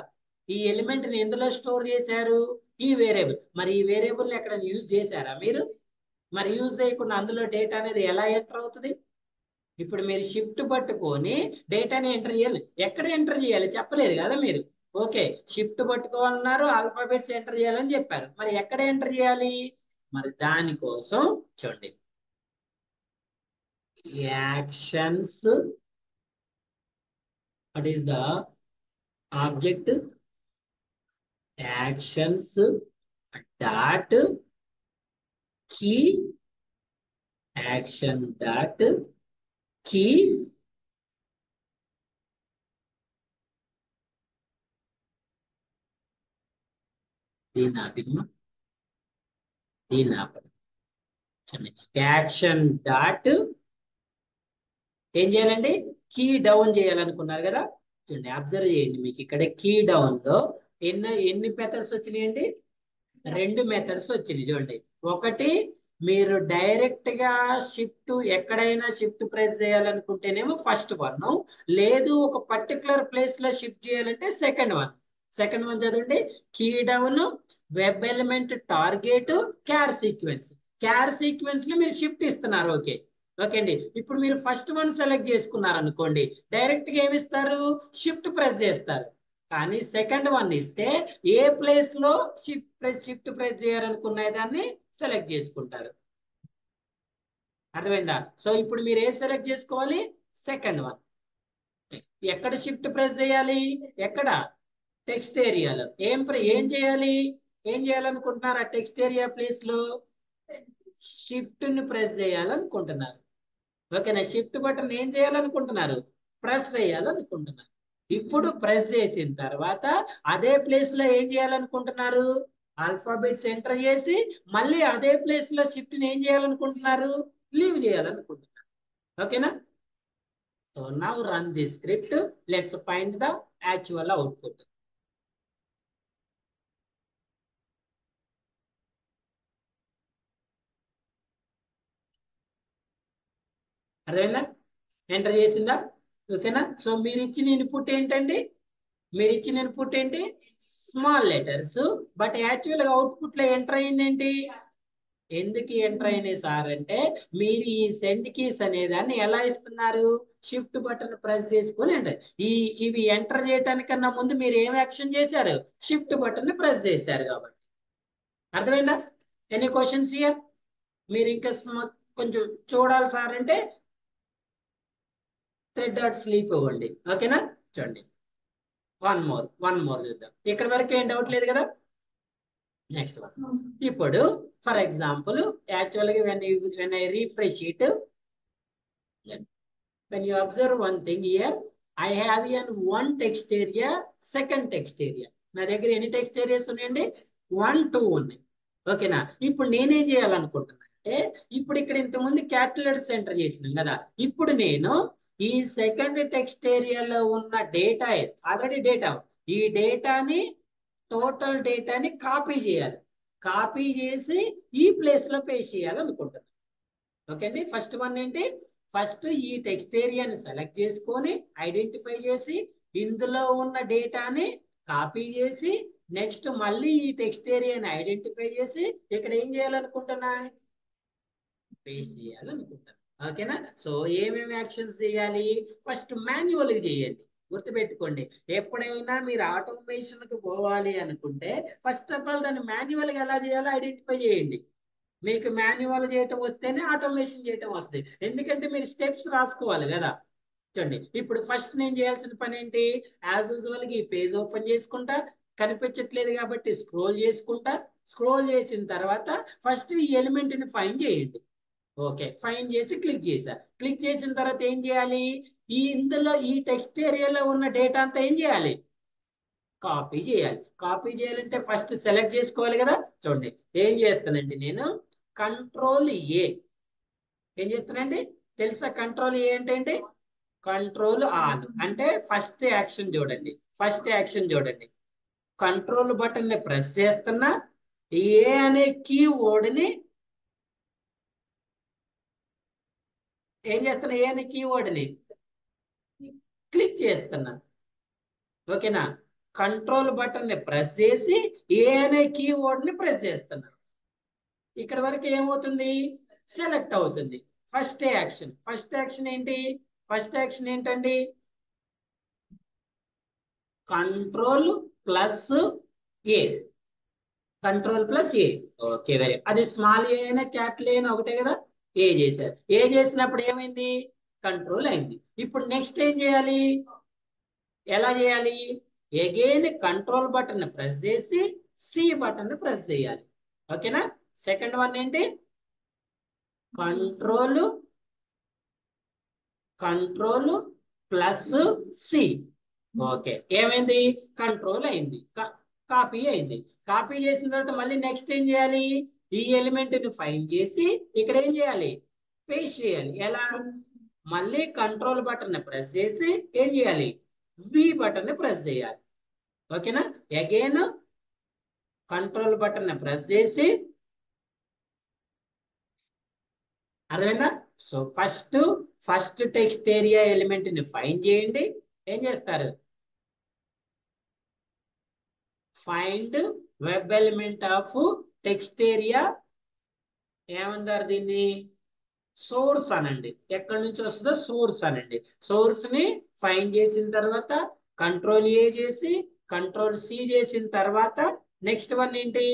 ఈ ఎలిమెంట్ ని ఎందులో స్టోర్ చేశారు? ఈ వేరియబుల్. మరి ఈ వేరియబుల్ ని ఎక్కడ యూజ్ చేశారా మీరు? మరి యూజ్ చేయకుండా అందులో డేటా అనేది ఎలా ఎంటర్ అవుతుంది? ఇప్పుడు మీరు షిఫ్ట్ పట్టుకొని డేటాని ఎంటర్ చేయాలి. ఎక్కడ ఎంటర్ చేయాలి చెప్పలేదు కదా మీరు. ఓకే, షిఫ్ట్ పట్టుకోవాలన్నారు, ఆల్ఫాబెట్స్ ఎంటర్ చేయాలని చెప్పారు. మరి ఎక్కడ ఎంటర్ చేయాలి? మరి దానికోసం చూడండి, actions, what is the object? Actions dot key, action dot key దీని ఆపిమ్మా, దీని ఆపండి. యాక్షన్ డాట్ ఏం చేయాలండి? కీ డౌన్ చేయాలనుకున్నారు కదా. చూడండి, అబ్జర్వ్ చేయండి. మీకు ఇక్కడ కీ డౌన్ లో ఎన్ని మెథడ్స్ వచ్చినాయండి? 2 మెథడ్స్ వచ్చినాయి. చూడండి, ఒకటి మీరు డైరెక్ట్ గా షిఫ్ట్ ఎక్కడైనా షిఫ్ట్ ప్రెస్ చేయాలనుకుంటేనేమో ఫస్ట్ వన్, లేదు ఒక పర్టికులర్ ప్లేస్ లో షిఫ్ట్ చేయాలంటే సెకండ్ వన్. సెకండ్ వన్ చదవండి. Key down, web element target, char sequence. Char sequence లో మీరు షిఫ్ట్ ఇస్తున్నారు. ఓకే ఓకే అండి. ఇప్పుడు మీరు ఫస్ట్ వన్ సెలెక్ట్ చేసుకున్నారు అనుకోండి, డైరెక్ట్ గా ఏమి ఇస్తారు? షిఫ్ట్ ప్రెస్ చేస్తారు. కానీ సెకండ్ వన్ ఇస్తే ఏ ప్లేస్ లో షిఫ్ట్ ప్రెస్ చేయాలనుకునే దాన్ని సెలెక్ట్ చేసుకుంటారు. అర్థమైందా? సో ఇప్పుడు మీరు ఏ సెలెక్ట్ చేసుకోవాలి? Second one. ఎక్కడ షిఫ్ట్ ప్రెస్ చేయాలి? ఎక్కడ? టెక్స్ట్ ఏరియాలో. ఏం చేయాలి? ఏం చేయాలనుకుంటున్నారు? ఆ టెక్స్ట్ ఏరియా ప్లేస్ లో షిఫ్ట్ ని ప్రెస్ చేయాలనుకుంటున్నారు. ఓకేనా? షిఫ్ట్ బటన్ ఏం చేయాలనుకుంటున్నారు? ప్రెస్ చేయాలనుకుంటున్నారు. ఇప్పుడు ప్రెస్ చేసిన తర్వాత అదే ప్లేస్ లో ఏం చేయాలనుకుంటున్నారు? ఆల్ఫాబెట్స్ ఎంటర్ చేసి మళ్ళీ అదే ప్లేస్ లో షిఫ్ట్ ని ఏం చేయాలనుకుంటున్నారు? లీవ్ చేయాలనుకుంటున్నారు. ఓకేనా? So now run the script. Let's find the actual output. అర్థమైందా? ఎంటర్ చేసిందా? ఓకేనా? సో మీరు ఇచ్చిన ఇన్పుట్ ఏంటండి? మీరు ఇచ్చిన ఇన్పుట్ ఏంటి? Small letters. బట్ యాక్చువల్ గా అవుట్పుట్ లో ఎంటర్ అయింది ఏంటి? ఎందుకు ఎంటర్ అయినాయి సార్ అంటే, మీరు ఈ సెండ్ కీస్ అనే దాన్ని ఎలా ఇస్తున్నారు? షిఫ్ట్ బటన్ ప్రెస్ చేసుకొని ఎంటర్. ఇవి ఎంటర్ చేయడానికన్నా ముందు మీరు ఏం యాక్షన్ చేశారు? షిఫ్ట్ బటన్ ప్రెస్ చేశారు కాబట్టి. అర్థమైందా? Any questions here? మీరు ఇంకా కొంచెం చూడాలి సార్ అంటే థ్రెడ్ డాట్ స్లీప్ ఇవ్వండి. ఓకేనా? చూడండి, వన్ మోర్ చూద్దాం. ఇక్కడ వరకు ఏం డౌట్ లేదు కదా? Next one. ఇప్పుడు ఫర్ ఎగ్జాంపుల్ యాక్చువల్గా when I refresh it, when you observe one thing here, I have one text area, second text area. నా దగ్గర ఎన్ని టెక్స్ట్ ఏరియాస్ ఉన్నాయండి? 1 2 ఉన్నాయి. ఓకేనా? ఇప్పుడు నేనేం చేయాలనుకుంటున్నా అంటే, ఇప్పుడు ఇక్కడ ఇంతకుముందు క్యాపిటల్ లెటర్స్ ఎంటర్ చేసినాం కదా, ఇప్పుడు నేను ఈ సెకండ్ టెక్స్ట్ ఏరియాలో ఉన్న డేటా, ఆల్రెడీ డేటా, ఈ డేటాని టోటల్ డేటాని కాపీ చేయాలి. కాపీ చేసి ఈ ప్లేస్ లో పేస్ట్ చేయాలనుకుంటున్నాను. ఓకే అండి. ఫస్ట్ వన్ ఏంటి? ఫస్ట్ ఈ టెక్స్ట్ ఏరియాని సెలెక్ట్ చేసుకొని ఐడెంటిఫై చేసి ఇందులో ఉన్న డేటాని కాపీ చేసి నెక్స్ట్ మళ్ళీ ఈ టెక్స్ట్ ఏరియాని ఐడెంటిఫై చేసి ఇక్కడ ఏం చేయాలనుకుంటున్నా? పేస్ట్ చేయాలనుకుంటాను. ఓకేనా? సో ఏమేమి యాక్షన్స్ చేయాలి? ఫస్ట్ మాన్యువల్ చేయండి. గుర్తుపెట్టుకోండి, ఎప్పుడైనా మీరు ఆటోమేషన్ కి పోవాలి అనుకుంటే ఫస్ట్ ఆఫ్ ఆల్ దాన్ని మాన్యువల్ గా ఎలా చేయాలో ఐడెంటిఫై చేయండి. మీకు మాన్యువల్ చేయటం వస్తేనే ఆటోమేషన్ చేయటం వస్తుంది. ఎందుకంటే మీరు స్టెప్స్ రాసుకోవాలి కదా. చూడండి, ఇప్పుడు ఫస్ట్ నేను చేయాల్సిన పని ఏంటి? యాజ్ యూజువల్ గా ఈ పేజ్ ఓపెన్ చేసుకుంటా, కనిపించట్లేదు కాబట్టి స్క్రోల్ చేసుకుంటా. స్క్రోల్ చేసిన తర్వాత ఫస్ట్ ఈ ఎలిమెంట్ ని ఫైండ్ చేయండి. ఓకే, ఫైండ్ చేసి క్లిక్ చేశా. క్లిక్ చేసిన తర్వాత ఏం చేయాలి? ఇందులో ఈ టెక్స్ట్ ఏరియాలో ఉన్న డేటా అంతా ఏం చేయాలి? కాపీ చేయాలి. కాపీ చేయాలంటే ఫస్ట్ సెలెక్ట్ చేసుకోవాలి కదా. చూడండి, ఏం చేస్తానండి నేను? Control A. ఏం చేస్తానండి? తెలుసా కంట్రోల్ ఏ అంటే ఏంటి? కంట్రోల్ ఆన్ అంటే ఫస్ట్ యాక్షన్ చూడండి. ఫస్ట్ యాక్షన్ చూడండి, కంట్రోల్ బటన్ ని ప్రెస్ చేస్తున్నా, ఏ అనే కీవర్డ్ ని ఏం చేస్తున్నా? ఏ అనే కీవర్డ్ ని క్లిక్ చేస్తున్నా. ఓకేనా? కంట్రోల్ బటన్ ని ప్రెస్ చేసి ఏ అనే కీవర్డ్ ని ప్రెస్ చేస్తున్నా. ఇక్కడ వరకు ఏమవుతుంది? సెలెక్ట్ అవుతుంది. First action. ఫస్ట్ యాక్షన్ ఏంటి? ఫస్ట్ యాక్షన్ ఏంటండి? Control plus A. Control plus A. Okay, very. అది స్మాల్ ఏ అయినా క్యాపిటల్ ఏ అయినా ఒకటే కదా. ఏ చేశారు. ఏ చేసినప్పుడు ఏమైంది? కంట్రోల్ అయింది. ఇప్పుడు నెక్స్ట్ ఏం చేయాలి? ఎలా చేయాలి? అగైన్ కంట్రోల్ బటన్ ప్రెస్ చేసి సి బటన్ ప్రెస్ చేయాలి. ఓకేనా? సెకండ్ వన్ ఏంటి? Control plus C. ఓకే, ఏమైంది? కంట్రోల్ అయింది, కాపీ అయింది. కాపీ చేసిన తర్వాత మళ్ళీ నెక్స్ట్ ఏం చేయాలి? ఈ ఎలిమెంట్ ని ఫైండ్ చేసి ఇక్కడ ఏం చేయాలి? పేస్ట్ చేయాలి. ఎలా? మళ్ళీ కంట్రోల్ బటన్ ప్రెస్ చేసి ఏం చేయాలి? వి బటన్ ని ప్రెస్ చేయాలి. ఓకేనా? అగైన్ కంట్రోల్ బటన్ ని ప్రెస్ చేసి, అర్థమైందా? So first text area element ని ఫైండ్ చేయండి. ఏం చేస్తారు? Find web element of text area, ఏమంటారు దీన్ని? సోర్స్ అనండి. ఎక్కడి నుంచి వస్తుందో సోర్స్ అనండి. సోర్స్ ని ఫైండ్ చేసిన తర్వాత కంట్రోల్ ఏ చేసి కంట్రోల్ సి చేసిన తర్వాత నెక్స్ట్ వన్ ఏంటి?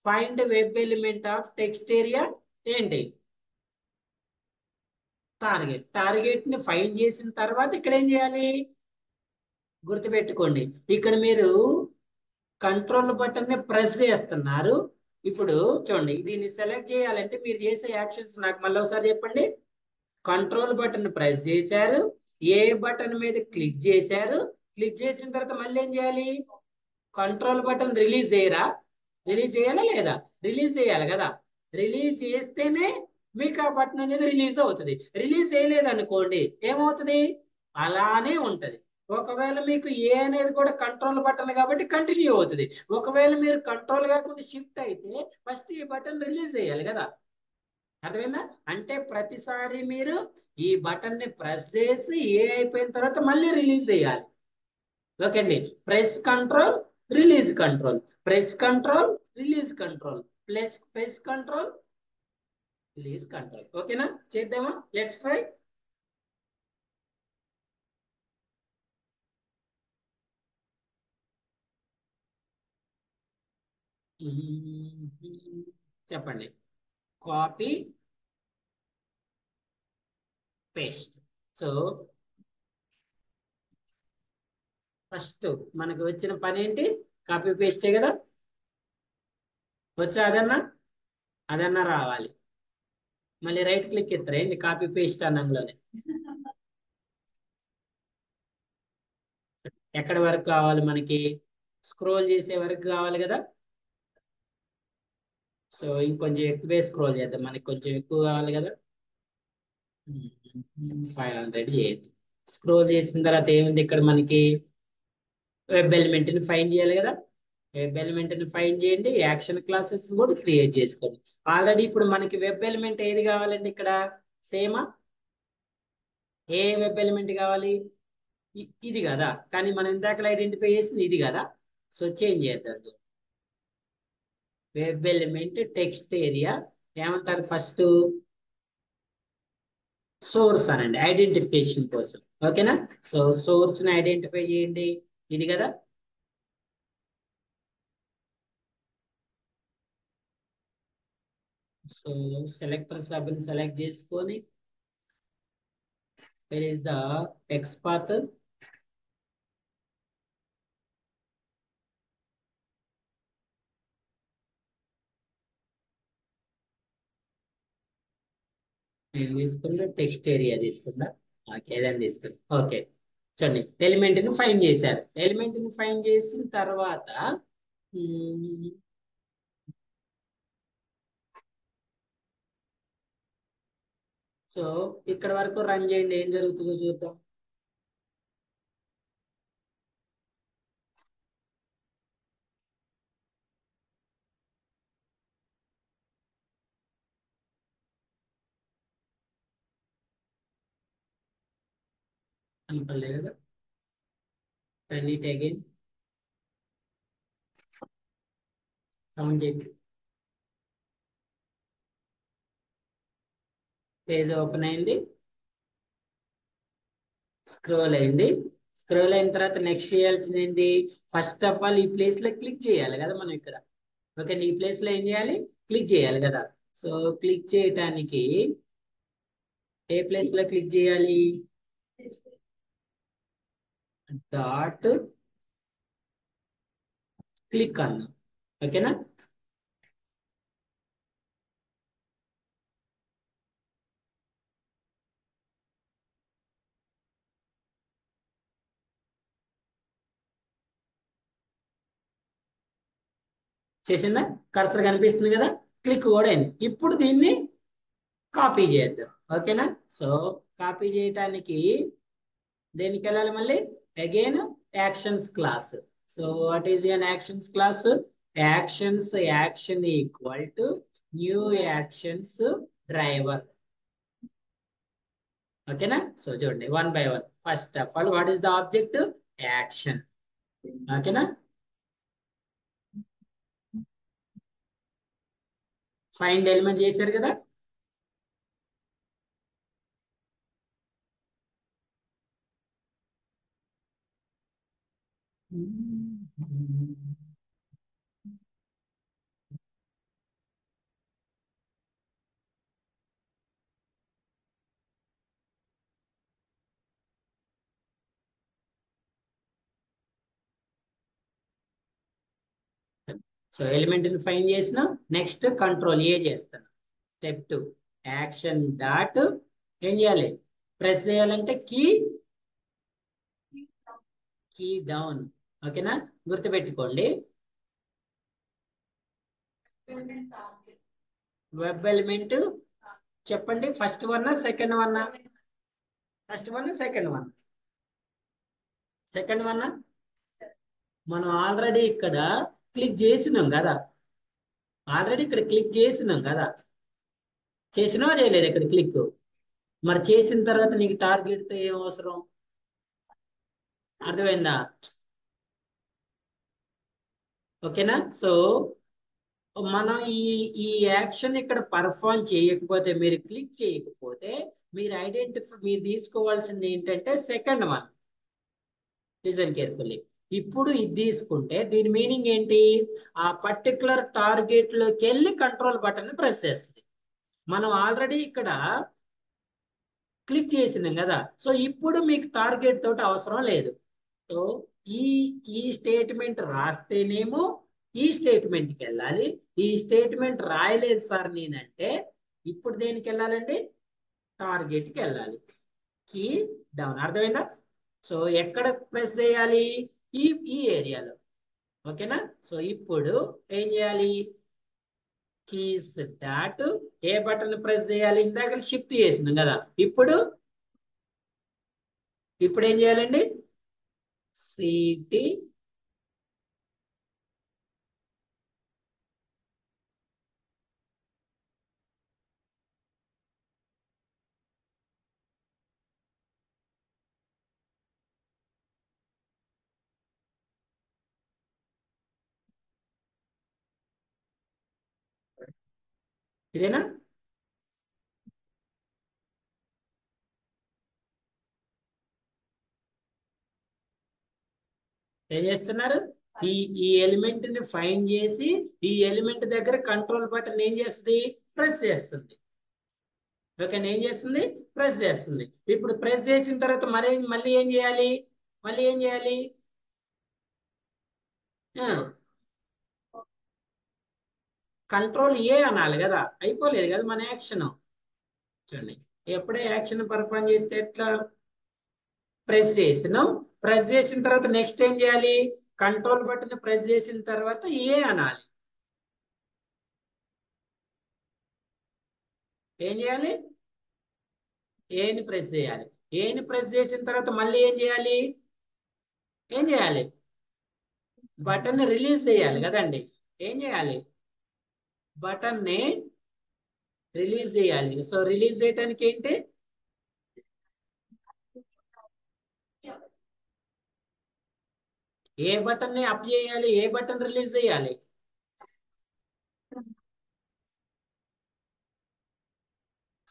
Find web element of text area ఏంటి? టార్గెట్ ని ఫైండ్ చేసిన తర్వాత ఇక్కడ ఏం చేయాలి? గుర్తుపెట్టుకోండి, ఇక్కడ మీరు కంట్రోల్ బటన్ ని ప్రెస్ చేస్తున్నారు. ఇప్పుడు చూడండి, దీన్ని సెలెక్ట్ చేయాలంటే మీరు చేసే యాక్షన్స్ నాకు మళ్ళీ ఒకసారి చెప్పండి. కంట్రోల్ బటన్ ప్రెస్ చేశారు, ఏ బటన్ మీద క్లిక్ చేశారు, క్లిక్ చేసిన తర్వాత మళ్ళీ ఏం చేయాలి? కంట్రోల్ బటన్ రిలీజ్ చేయరా? రిలీజ్ చేయాలా లేదా? రిలీజ్ చేయాలి కదా. రిలీజ్ చేస్తేనే మీకు ఆ బటన్ అనేది రిలీజ్ అవుతుంది. రిలీజ్ చేయలేదు అనుకోండి, ఏమవుతుంది? అలానే ఉంటది. ఒకవేళ మీకు ఏ అనేది కూడా కంట్రోల్ బటన్ కాబట్టి కంటిన్యూ అవుతుంది. ఒకవేళ మీరు కంట్రోల్ కాకుండా షిఫ్ట్ అయితే ఫస్ట్ ఈ బటన్ రిలీజ్ చేయాలి కదా. అర్థమైందా? అంటే ప్రతిసారి మీరు ఈ బటన్ ని ప్రెస్ చేసి ఏ అయిపోయిన తర్వాత మళ్ళీ రిలీజ్ చేయాలి. ఓకే అండి. Press control, release control, press control, release control, press control, release control. ఓకేనా? చేద్దామా? Let's try. చెప్పండి. Copy paste. సో ఫస్ట్ మనకు వచ్చిన పని ఏంటి? కాపీ పేస్టే కదా. వచ్చా? అదన్నా రావాలి. మళ్ళీ రైట్ క్లిక్ ఇస్తారు ఏంటి? కాపీ పేస్ట్ అన్నంలోనే ఎక్కడి వరకు కావాలి మనకి? స్క్రోల్ చేసే వరకు కావాలి కదా. సో ఇంకొంచెం ఎక్కువే స్క్రోల్ చేద్దాం, మనకి కొంచెం ఎక్కువ కావాలి కదా. 500 చేయండి. స్క్రోల్ చేసిన తర్వాత ఏముంది ఇక్కడ మనకి? వెబ్ ఎలిమెంట్ ని ఫైండ్ చేయాలి కదా. వెబ్ ఎలిమెంట్ ని ఫైండ్ చేయండి, యాక్షన్ క్లాసెస్ కూడా క్రియేట్ చేసుకోండి. ఆల్రెడీ ఇప్పుడు మనకి వెబ్ ఎలిమెంట్ ఏది కావాలండి? ఇక్కడ సేమా? ఏ వెబ్ ఎలిమెంట్ కావాలి? ఇది కదా. కానీ మనం ఇందాక ఐడెంటిఫై చేసింది ఇది కదా. సో చేంజ్ చేద్దాం. వెబ్ ఎలిమెంట్ టెక్స్ట్ ఏరియా ఏమంటారు? ఫస్ట్ సోర్స్ అనండి, ఐడెంటిఫికేషన్ కోసం. ఓకేనా? సో సోర్స్ ని ఐడెంటిఫై చేయండి. ఇది కదా. సో సెలెక్టర్ సబ్ని సెలెక్ట్ చేసుకొని where is the text path. నేను తీసుకున్నా టెక్స్ట్ ఏరియా తీసుకున్నా. ఓకే, ఏదైనా తీసుకున్నా. ఓకే, చూడండి, ఎలిమెంట్ ని ఫైండ్ చేశారు. ఎలిమెంట్ ని ఫైండ్ చేసిన తర్వాత మ్మ్, సో ఇక్కడ వరకు రన్ చేయండి, ఏం జరుగుతుందో చూద్దాం. అనుకోలేదు కదా. Run it again. సౌండ్ చేయండి. పేజ్ ఓపెన్ అయింది, స్క్రోల్ అయింది. స్క్రోల్ అయిన తర్వాత నెక్స్ట్ చేయాల్సింది ఏంటి? ఫస్ట్ ఆఫ్ ఆల్ ఈ ప్లేస్ లో క్లిక్ చేయాలి కదా మనం ఇక్కడ. ఓకే, ఈ ప్లేస్ లో ఏం చేయాలి? క్లిక్ చేయాలి కదా. సో క్లిక్ చేయటానికి ఏ ప్లేస్ లో క్లిక్ చేయాలి? డాట్ క్లిక్ అన్నా. ఓకేనా? చేసిందా? కర్సర్ కనిపిస్తుంది కదా. క్లిక్ కూడా అయింది. ఇప్పుడు దీన్ని కాపీ చేద్దాం. ఓకేనా? సో కాపీ చేయటానికి దేనికి వెళ్ళాలి? మళ్ళీ again actions class. So what is an actions class? Actions action equal to new actions driver. Okay na? So చూడండి one by one. First of all, what is the object? Action. Okay na? Find element చేశారు కదా. So element ని find చేసిన next control A చేస్తాను. Step 2 action dot ఏం చేయాలి? Press చేయాలంటే key down. ఓకేనా? గుర్తుపెట్టుకోండి. వెబ్ ఎలిమెంట్ చెప్పండి. First one second one? First one second one? Second one. మనం ఆల్రెడీ ఇక్కడ క్లిక్ చేసినాం కదా. ఆల్రెడీ ఇక్కడ క్లిక్ చేసినాం కదా. చేసినావా చేయలేదు ఇక్కడ క్లిక్? మరి చేసిన తర్వాత నీకు టార్గెట్ తో ఏం అవసరం? అర్థమైందా? ఓకేనా? సో మనం ఈ యాక్షన్ ఇక్కడ పర్ఫామ్ చేయకపోతే, మీరు క్లిక్ చేయకపోతే, మీరు తీసుకోవాల్సింది ఏంటంటే సెకండ్ వన్. Listen carefully. ఇప్పుడు ఇది తీసుకుంటే దీని మీనింగ్ ఏంటి? ఆ పర్టికులర్ టార్గెట్ లోకి వెళ్ళి కంట్రోల్ బటన్ ప్రెస్ చేస్తుంది. మనం ఆల్రెడీ ఇక్కడ క్లిక్ చేసినాం కదా. సో ఇప్పుడు మీకు టార్గెట్ తోటి అవసరం లేదు. సో ఈ ఈ స్టేట్మెంట్ రాస్తేనేమో ఈ స్టేట్మెంట్కి వెళ్ళాలి. ఈ స్టేట్మెంట్ రాయలేదు సార్ నేనంటే ఇప్పుడు దేనికి వెళ్ళాలండి? టార్గెట్కి వెళ్ళాలి. Key down. అర్థమైందా? సో ఎక్కడ ప్రెస్ చేయాలి? ఈ ఏరియాలో. ఓకేనా? సో ఇప్పుడు ఏం చేయాలి? కీస్ డాట్ ఏ బటన్ ప్రెస్ చేయాలి? ఇందాక షిఫ్ట్ చేసినాం కదా. ఇప్పుడు ఏం చేయాలండి? సిటీ ఇదేనా? ఏం చేస్తున్నారు? ఈ ఈ ఎలిమెంట్ ని ఫైండ్ చేసి ఈ ఎలిమెంట్ దగ్గర కంట్రోల్ బటన్ ఏం చేస్తుంది? ప్రెస్ చేస్తుంది. ఓకే, ఏం చేస్తుంది? ప్రెస్ చేస్తుంది. ఇప్పుడు ప్రెస్ చేసిన తర్వాత మళ్ళీ ఏం చేయాలి? మళ్ళీ ఏం చేయాలి? కంట్రోల్ ఏ అనాలి కదా. అయిపోలేదు కదా మన యాక్షన్. చూడండి, ఎప్పుడే యాక్షన్ పర్ఫామ్ చేస్తే ఎట్లా? ప్రెస్ చేసినాం. ప్రెస్ చేసిన తర్వాత నెక్స్ట్ ఏం చేయాలి? కంట్రోల్ బటన్ ప్రెస్ చేసిన తర్వాత ఏ అనాలి. ఏం చేయాలి? ఏని ప్రెస్ చేయాలి. ఏని ప్రెస్ చేసిన తర్వాత మళ్ళీ ఏం చేయాలి? ఏం చేయాలి? బటన్ రిలీజ్ చేయాలి కదండి. ఏం చేయాలి? బటన్ ని రిలీజ్ చేయాలి. సో రిలీజ్ చేయడానికి ఏంటి? ఏ బటన్ ని అప్ చేయాలి? ఏ బటన్ రిలీజ్ చేయాలి?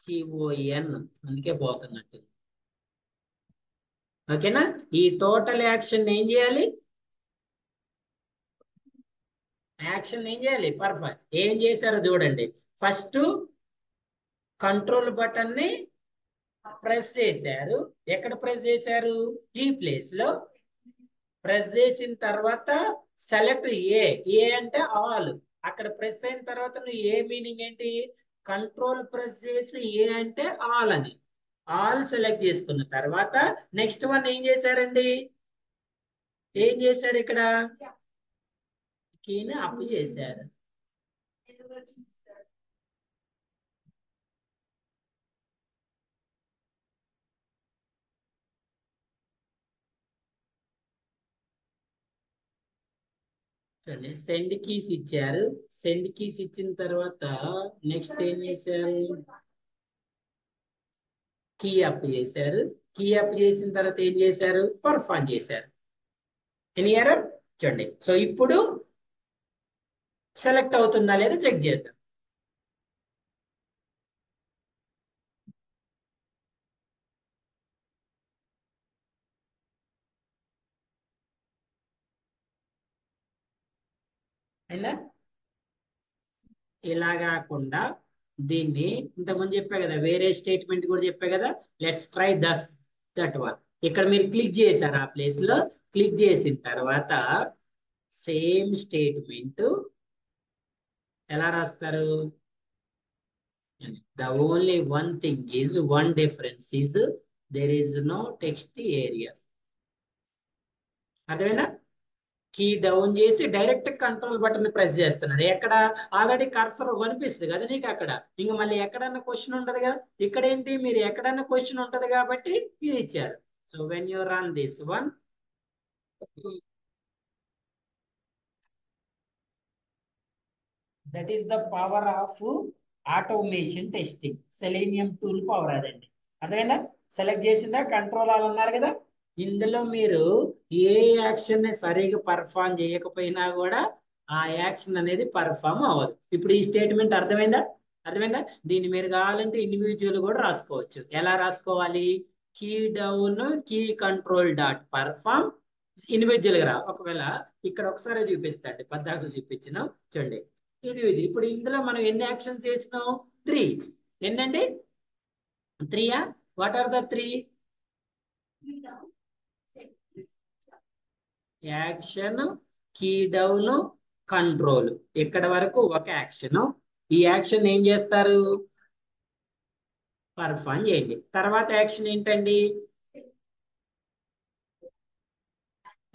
సిఓఎన్. అందుకే పోతున్నట్టు. ఓకేనా? ఈ టోటల్ యాక్షన్ ఏం చేయాలి? యాక్షన్ ఏం చేయాలి? పర్ఫెక్ట్. ఏం చేశారో చూడండి. ఫస్ట్ కంట్రోల్ బటన్ ని ప్రెస్ చేశారు. ఎక్కడ ప్రెస్ చేశారు? ఈ ప్లేస్ లో ప్రెస్ చేసిన తర్వాత సెలెక్ట్ ఏ. ఏ అంటే ఆల్. అక్కడ ప్రెస్ అయిన తర్వాత నువ్వు ఏ మీనింగ్ ఏంటి? కంట్రోల్ ప్రెస్ చేసి ఏ అంటే ఆల్ అని. ఆల్ సెలెక్ట్ చేసుకున్న తర్వాత నెక్స్ట్ వన్ ఏం చేశారండి? ఏం చేశారు ఇక్కడ? కీని అప్ చేశారు. చూడండి సెండ్ కీస్ ఇచ్చారు. సెండ్ కీస్ ఇచ్చిన తర్వాత నెక్స్ట్ ఏం చేశారు? కీ అప్ చేశారు. కీ అప్ చేసిన తర్వాత ఏం చేశారు? పర్ఫామ్ చేశారు. Any error? చూడండి. సో ఇప్పుడు సెలెక్ట్ అవుతుందా లేదా చెక్ చేద్దాం. అయినా ఇలా కాకుండా దీన్ని ఇంతకుముందు చెప్పా కదా, వేరే స్టేట్మెంట్ కూడా చెప్పా కదా, లెట్స్ ట్రై దట్ వన్. ఇక్కడ మీరు క్లిక్ చేశారు, ఆ ప్లేస్ లో క్లిక్ చేసిన తర్వాత సేమ్ స్టేట్మెంట్ ఎలా రాస్తారు? The only one thing is, one difference is there is no text area. అర్థమైనా? కీ డౌన్ చేసి డైరెక్ట్ కంట్రోల్ బటన్ ప్రెస్ చేస్తున్నాడు. ఎక్కడ? ఆల్రెడీ కర్సర్ కనిపిస్తుంది కదా నీకు అక్కడ. ఇంక మళ్ళీ ఎక్కడన్నా క్వశ్చన్ ఉంటది కదా, ఇక్కడ ఏంటి, మీరు ఎక్కడన్నా క్వశ్చన్ ఉంటది కాబట్టి ఇది ఇచ్చారు. So when you run this one, that is the power of automation testing. Selenium tool power అదండి. అదేనా? సెలెక్ట్ చేసిందా? కంట్రోల్ ఆల్ అన్నారు కదా. ఇందులో మీరు ఏ యాక్షన్ ని సరిగా పర్ఫామ్ చేయకపోయినా కూడా ఆ యాక్షన్ అనేది పర్ఫామ్ అవ్వదు. ఇప్పుడు ఈ స్టేట్మెంట్ అర్థమైందా? అర్థమైందా? దీన్ని మీరు కావాలంటే ఇండివిజువల్ కూడా రాసుకోవచ్చు. ఎలా రాసుకోవాలి? Key down key control dot perform individual గా రా. ఒకవేళ ఇక్కడ ఒకసారి చూపిస్తాండి, పద్దాకులు చూపించిన చూడండి. ఇది ఇప్పుడు ఇందులో మనం ఎన్ని యాక్షన్స్ చేసినాం? 3. ఎన్నండి? 3. What are the 3? Action, key down, control. ఇక్కడ వరకు ఒక యాక్షన్. ఈ యాక్షన్ ఏం చేస్తారు? పర్ఫామ్ చేయండి. తర్వాత యాక్షన్ ఏంటండి?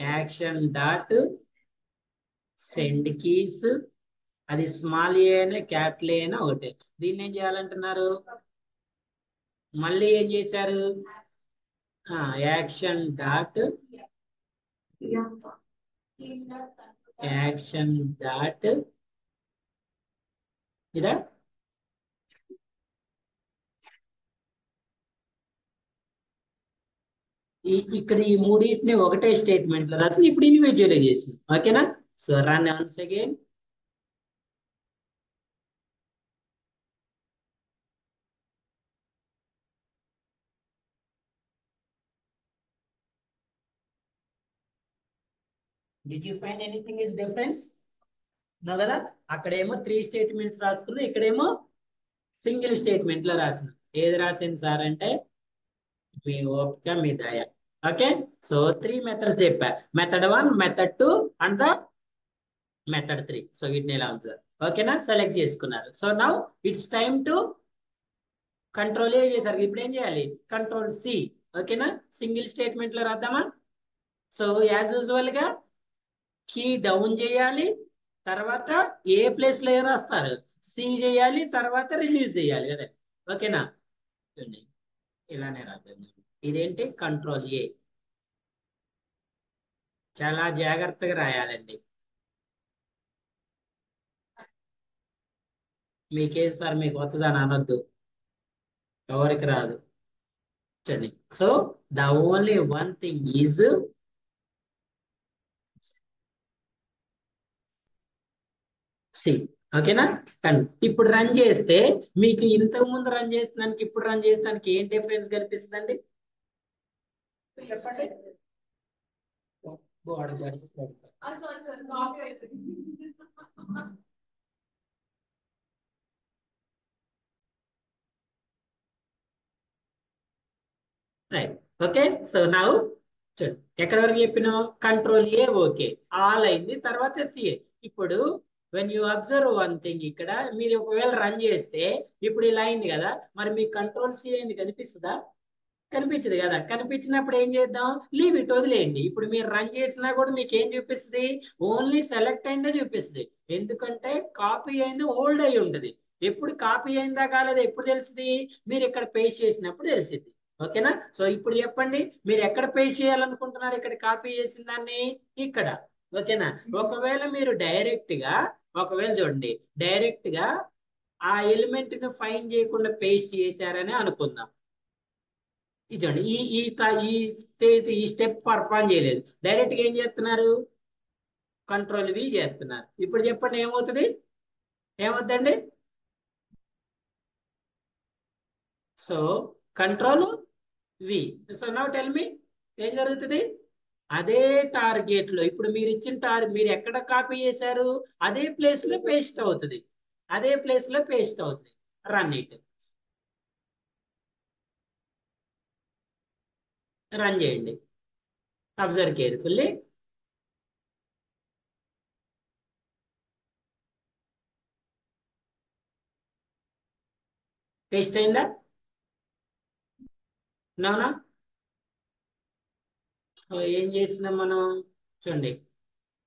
Action dot send keys. అది స్మాల్ ఏ అయినా క్యాపిటల్ ఏ అయినా ఒకటే. దీన్ని ఏం చేయాలంటున్నారు? మళ్ళీ ఏం చేశారు? యాక్షన్ డాట్ యాక్షన్ డాట్ ఇదా ఇక్కడ ఈ మూడింటిని ఒకటే స్టేట్మెంట్ లో రాసి ఇప్పుడు ఇండివిజువల్ చేసింది. ఓకేనా? So run once again. Did you find anything is difference? No కదా. అక్కడేమో 3 స్టేట్మెంట్స్ రాసుకున్నా, ఇక్కడేమో సింగిల్ స్టేట్మెంట్ లో రాసిన. ఏది రాసింది సార్ అంటే మీ ఓపిక, మీ దయ. ఓకే. సో 3 మెథడ్స్ చెప్పా. Method 1, method 2 and the method 3. So వీటిని ఎలా ఉంటుంది? ఓకేనా? సెలెక్ట్ చేసుకున్నారు. So now it's time to control A చేశారు. ఇప్పుడు ఏం చేయాలి? Control C. ఓకేనా? సింగిల్ స్టేట్మెంట్ లో రాద్దామా? సో యాజ్ యూజువల్ గా కీ డౌన్ చేయాలి, తర్వాత ఏ ప్లేస్ లో రాస్తారు? సి చేయాలి, తర్వాత రిలీజ్ చేయాలి కదా. ఓకేనా? చూడండి, ఇలానే రాద్దాం. ఇదేంటి? Control A. చాలా జాగ్రత్తగా రాయాలండి. మీకేం సార్ మీకు వస్తుందని అనొద్దు, ఎవరికి రాదు. చూడండి. So the only one thing is C. ఓకేనా? ఇప్పుడు రన్ చేస్తే మీకు ఇంతకు ముందు రన్ చేస్తానికి ఇప్పుడు రన్ చేస్తానికి ఏం డిఫరెన్స్ కనిపిస్తుందండి? చెప్పండి. గోడ గోడ గోడ. రైట్. ఓకే. సో నౌ చూడండి, ఎక్కడ వరకు చెప్పినాం? కంట్రోల్ ఏ ఓకే, ఆల్ అయింది, తర్వాత సిఏ. ఇప్పుడు when you observe one thing, ఇక్కడ మీరు ఒకవేళ రన్ చేస్తే ఇప్పుడు ఇలా అయింది కదా, మరి మీకు కంట్రోల్ సి అయింది కనిపిస్తుందా? కనిపించదు కదా. కనిపించినప్పుడు ఏం చేద్దాం? లీవ్ ఇట్, వదిలేయండి. ఇప్పుడు మీరు రన్ చేసినా కూడా మీకు ఏం చూపిస్తుంది? ఓన్లీ సెలెక్ట్ అయిందే చూపిస్తుంది. ఎందుకంటే కాపీ అయింది హోల్డ్ అయి ఉంటుంది. ఎప్పుడు కాపీ అయిందా కాలేదా ఎప్పుడు తెలుస్తుంది? మీరు ఇక్కడ పేస్ట్ చేసినప్పుడు తెలిసింది. ఓకేనా? సో ఇప్పుడు చెప్పండి, మీరు ఎక్కడ పేస్ట్ చేయాలనుకుంటున్నారు? ఇక్కడ కాపీ చేసిన దాన్ని ఇక్కడ. ఓకేనా? ఒకవేళ మీరు ఒకవేళ చూడండి డైరెక్ట్ గా ఆ ఎలిమెంట్ ని ఫైండ్ చేయకుండా పేస్ట్ చేశారని అనుకుందాం. ఇదండి ఈ స్టెప్ పర్ఫామ్ చేయలేదు, డైరెక్ట్ గా ఏం చేస్తున్నారు, కంట్రోల్ వి చేస్తున్నారు. ఇప్పుడు చెప్పండి ఏమవుతుంది, ఏమవుతుందండి? So control V. So now tell me ఏం జరుగుతుంది? అదే టార్గెట్ లో ఇప్పుడు మీరు ఇచ్చిన మీరు ఎక్కడ కాపీ చేశారు, అదే ప్లేస్ లో పేస్ట్ అవుతుంది, అదే ప్లేస్ లో పేస్ట్ అవుతుంది. రన్ ఇట్, రన్ చేయండి. Observe carefully. పేస్ట్ అయిందా? నౌనా? ఏం చేసినాం మనం? చూడండి,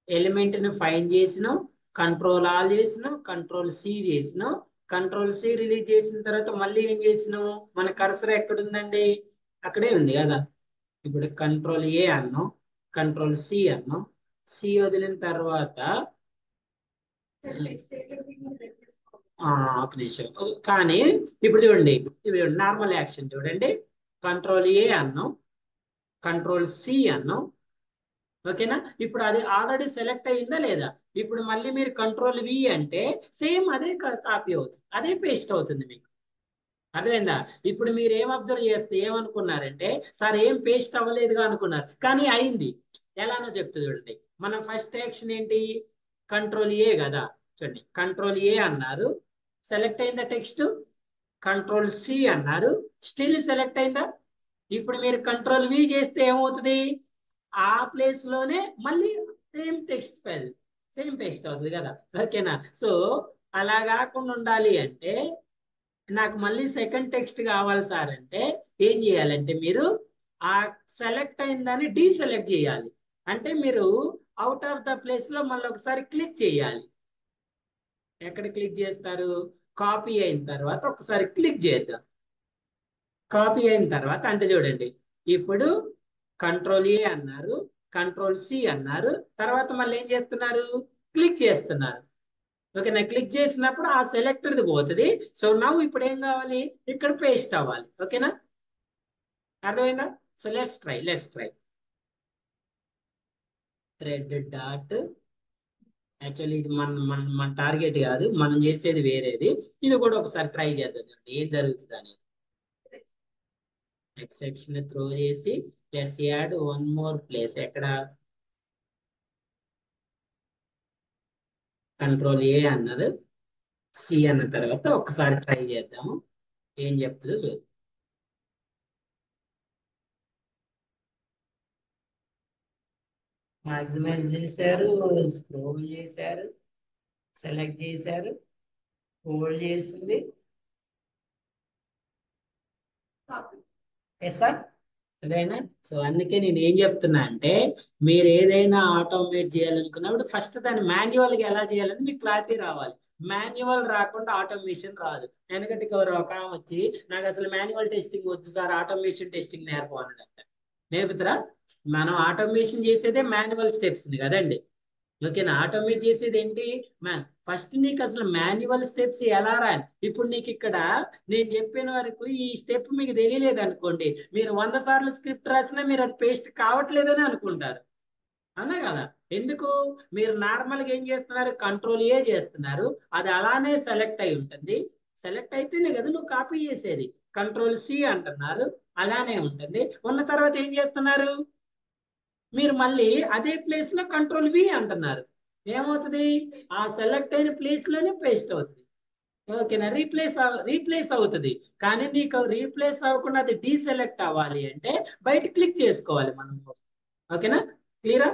ఎలిమెంట్ ని ఫైండ్ చేసినాం, కంట్రోల్ ఆల్ చేసినాం, కంట్రోల్ సి చేసినాం, కంట్రోల్ సి రిలీజ్ చేసిన తర్వాత మళ్ళీ ఏం చేసినాం, మన కర్సర్ ఎక్కడ ఉందండి, అక్కడే ఉంది కదా. ఇప్పుడు కంట్రోల్ ఏ అన్నాం, కంట్రోల్ సి అన్నాం, సి వదిలిన తర్వాత ఒక నిమిషం. కానీ ఇప్పుడు చూడండి, ఇప్పుడు నార్మల్ యాక్షన్ చూడండి, కంట్రోల్ ఏ అన్నాం, కంట్రోల్ సి అన్నాం. ఓకేనా? ఇప్పుడు అది ఆల్రెడీ సెలెక్ట్ అయ్యిందా లేదా? ఇప్పుడు మళ్ళీ మీరు కంట్రోల్ వి అంటే సేమ్ అదే కాపీ అవుతుంది, అదే పేస్ట్ అవుతుంది మీకు. అర్థమైందా? ఇప్పుడు మీరు ఏం అబ్జర్వ్ చేస్తే ఏమనుకున్నారంటే, సార్ ఏం పేస్ట్ అవ్వలేదుగా అనుకున్నారు, కానీ అయింది. ఎలానో చెప్తూ చూడండి. మనం ఫస్ట్ యాక్షన్ ఏంటి, కంట్రోల్ ఏ కదా. చూడండి, కంట్రోల్ ఏ అన్నారు, సెలెక్ట్ అయిందా టెక్స్ట్, కంట్రోల్ సి అన్నారు, స్టిల్ సెలెక్ట్ అయిందా. ఇప్పుడు మీరు కంట్రోల్ వి చేస్తే ఏమవుతుంది, ఆ ప్లేస్ లోనే మళ్ళీ same text file, same paste అవుతుంది కదా. ఓకేనా? సో అలా కాకుండా ఉండాలి అంటే, నాకు మళ్ళీ సెకండ్ టెక్స్ట్ కావాలి సార్ అంటే ఏం చేయాలంటే, మీరు ఆ సెలెక్ట్ అయిందని డీసెలెక్ట్ చేయాలి. అంటే మీరు అవుట్ ఆఫ్ ద ప్లేస్ లో మళ్ళీ ఒకసారి క్లిక్ చేయాలి. ఎక్కడ క్లిక్ చేస్తారు, కాపీ అయిన తర్వాత ఒకసారి క్లిక్ చేద్దాం. కాపీ అయిన తర్వాత అంటే చూడండి, ఇప్పుడు కంట్రోల్ ఏ అన్నారు, కంట్రోల్ సి అన్నారు, తర్వాత మళ్ళీ ఏం చేస్తున్నారు, క్లిక్ చేస్తున్నారు. ఓకేనా? క్లిక్ చేసినప్పుడు ఆ సెలెక్టర్ది పోతుంది. సో నవ్వు ఇప్పుడు ఏం కావాలి, ఇక్కడ పేస్ట్ అవ్వాలి. ఓకేనా? అర్థమైందా? So let's try thread dot. Actually ఇది మన టార్గెట్ కాదు, మనం చేసేది వేరేది. ఇది కూడా ఒకసారి ట్రై చేద్దాం, ఏం జరుగుతుంది అనేది. ఎక్సెప్షన్ త్రో చేసి let's add one more place. ఎక్కడ, కంట్రోల్ ఏ అన్నది, సి అన్న తర్వాత ఒకసారి ట్రై చేద్దాము, ఏం చెప్తుందో చూద్దాం. మాక్సిమైజ్ చేశారు, స్క్రోల్ చేశారు, సెలెక్ట్ చేశారు, హోల్డ్ చేసింది. ఎస్ సార్, అదేనా? సో అందుకే నేను ఏం చెప్తున్నా అంటే, మీరు ఏదైనా ఆటోమేట్ చేయాలనుకున్నప్పుడు ఫస్ట్ దాన్ని మాన్యువల్ గా ఎలా చేయాలని మీకు క్లారిటీ రావాలి. మాన్యువల్ రాకుండా ఆటోమేషన్ రాదు. ఎందుకంటే ఒక ఆమె వచ్చి, నాకు అసలు మాన్యువల్ టెస్టింగ్ వద్దు సార్, ఆటోమేషన్ టెస్టింగ్ నేర్పమన్నాడంట. నేర్పుతారా? మనం ఆటోమేషన్ చేసేదే మాన్యువల్ స్టెప్స్ కదండి. ఓకేనా? ఆటోమేట్ చేసేది ఏంటి, ఫస్ట్ నీకు అసలు మాన్యువల్ స్టెప్స్ ఎలా రాయాలి. ఇప్పుడు నీకు ఇక్కడ నేను చెప్పిన వరకు ఈ స్టెప్ మీకు తెలియలేదు అనుకోండి, మీరు 100 సార్లు స్క్రిప్ట్ రాసినా మీరు అది పేస్ట్ కావట్లేదని అనుకుంటారు. అవునా కదా? ఎందుకు, మీరు నార్మల్ గా ఏం చేస్తున్నారు, కంట్రోల్ ఏ చేస్తున్నారు, అది అలానే సెలెక్ట్ అయి ఉంటుంది. సెలెక్ట్ అయితేనే కదా నువ్వు కాపీ చేసేది. కంట్రోల్ సి అంటున్నారు, అలానే ఉంటుంది. ఉన్న తర్వాత ఏం చేస్తున్నారు, మీరు మళ్ళీ అదే ప్లేస్ లో కంట్రోల్ వి అంటున్నారు. ఏమవుతుంది, ఆ సెలెక్ట్ అయిన ప్లేస్ లోనే పేస్ట్ అవుతుంది. ఓకేనా? రీప్లేస్ అవుతుంది. కానీ నీకు రీప్లేస్ అవ్వకుండా అది డీసెలెక్ట్ అవ్వాలి అంటే బయట క్లిక్ చేసుకోవాలి మనం. ఓకేనా? క్లియరా?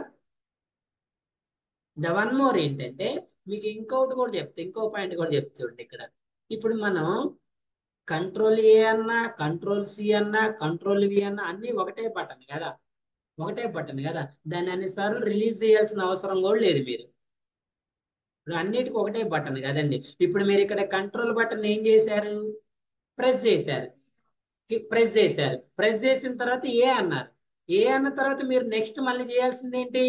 ద వన్ మోర్ ఏంటంటే, మీకు ఇంకొకటి కూడా చెప్తే, ఇంకో పాయింట్ కూడా చెప్తుండే ఇక్కడ. ఇప్పుడు మనం కంట్రోల్ ఏ అన్నా, కంట్రోల్ సి అన్నా, కంట్రోల్ వి అన్నా అన్ని ఒకటే బటన్ కదా, ఒకటే బటన్ కదా. దాన్ని అన్నిసార్లు రిలీజ్ చేయాల్సిన అవసరం కూడా లేదు మీరు. ఇప్పుడు అన్నిటికీ ఒకటే బటన్ కదండి. ఇప్పుడు మీరు ఇక్కడ కంట్రోల్ బటన్ ఏం చేశారు, ప్రెస్ చేశారు, ప్రెస్ చేసిన తర్వాత ఏ అన్నారు. ఏ అన్న తర్వాత మీరు నెక్స్ట్ మళ్ళీ చేయాల్సింది ఏంటి,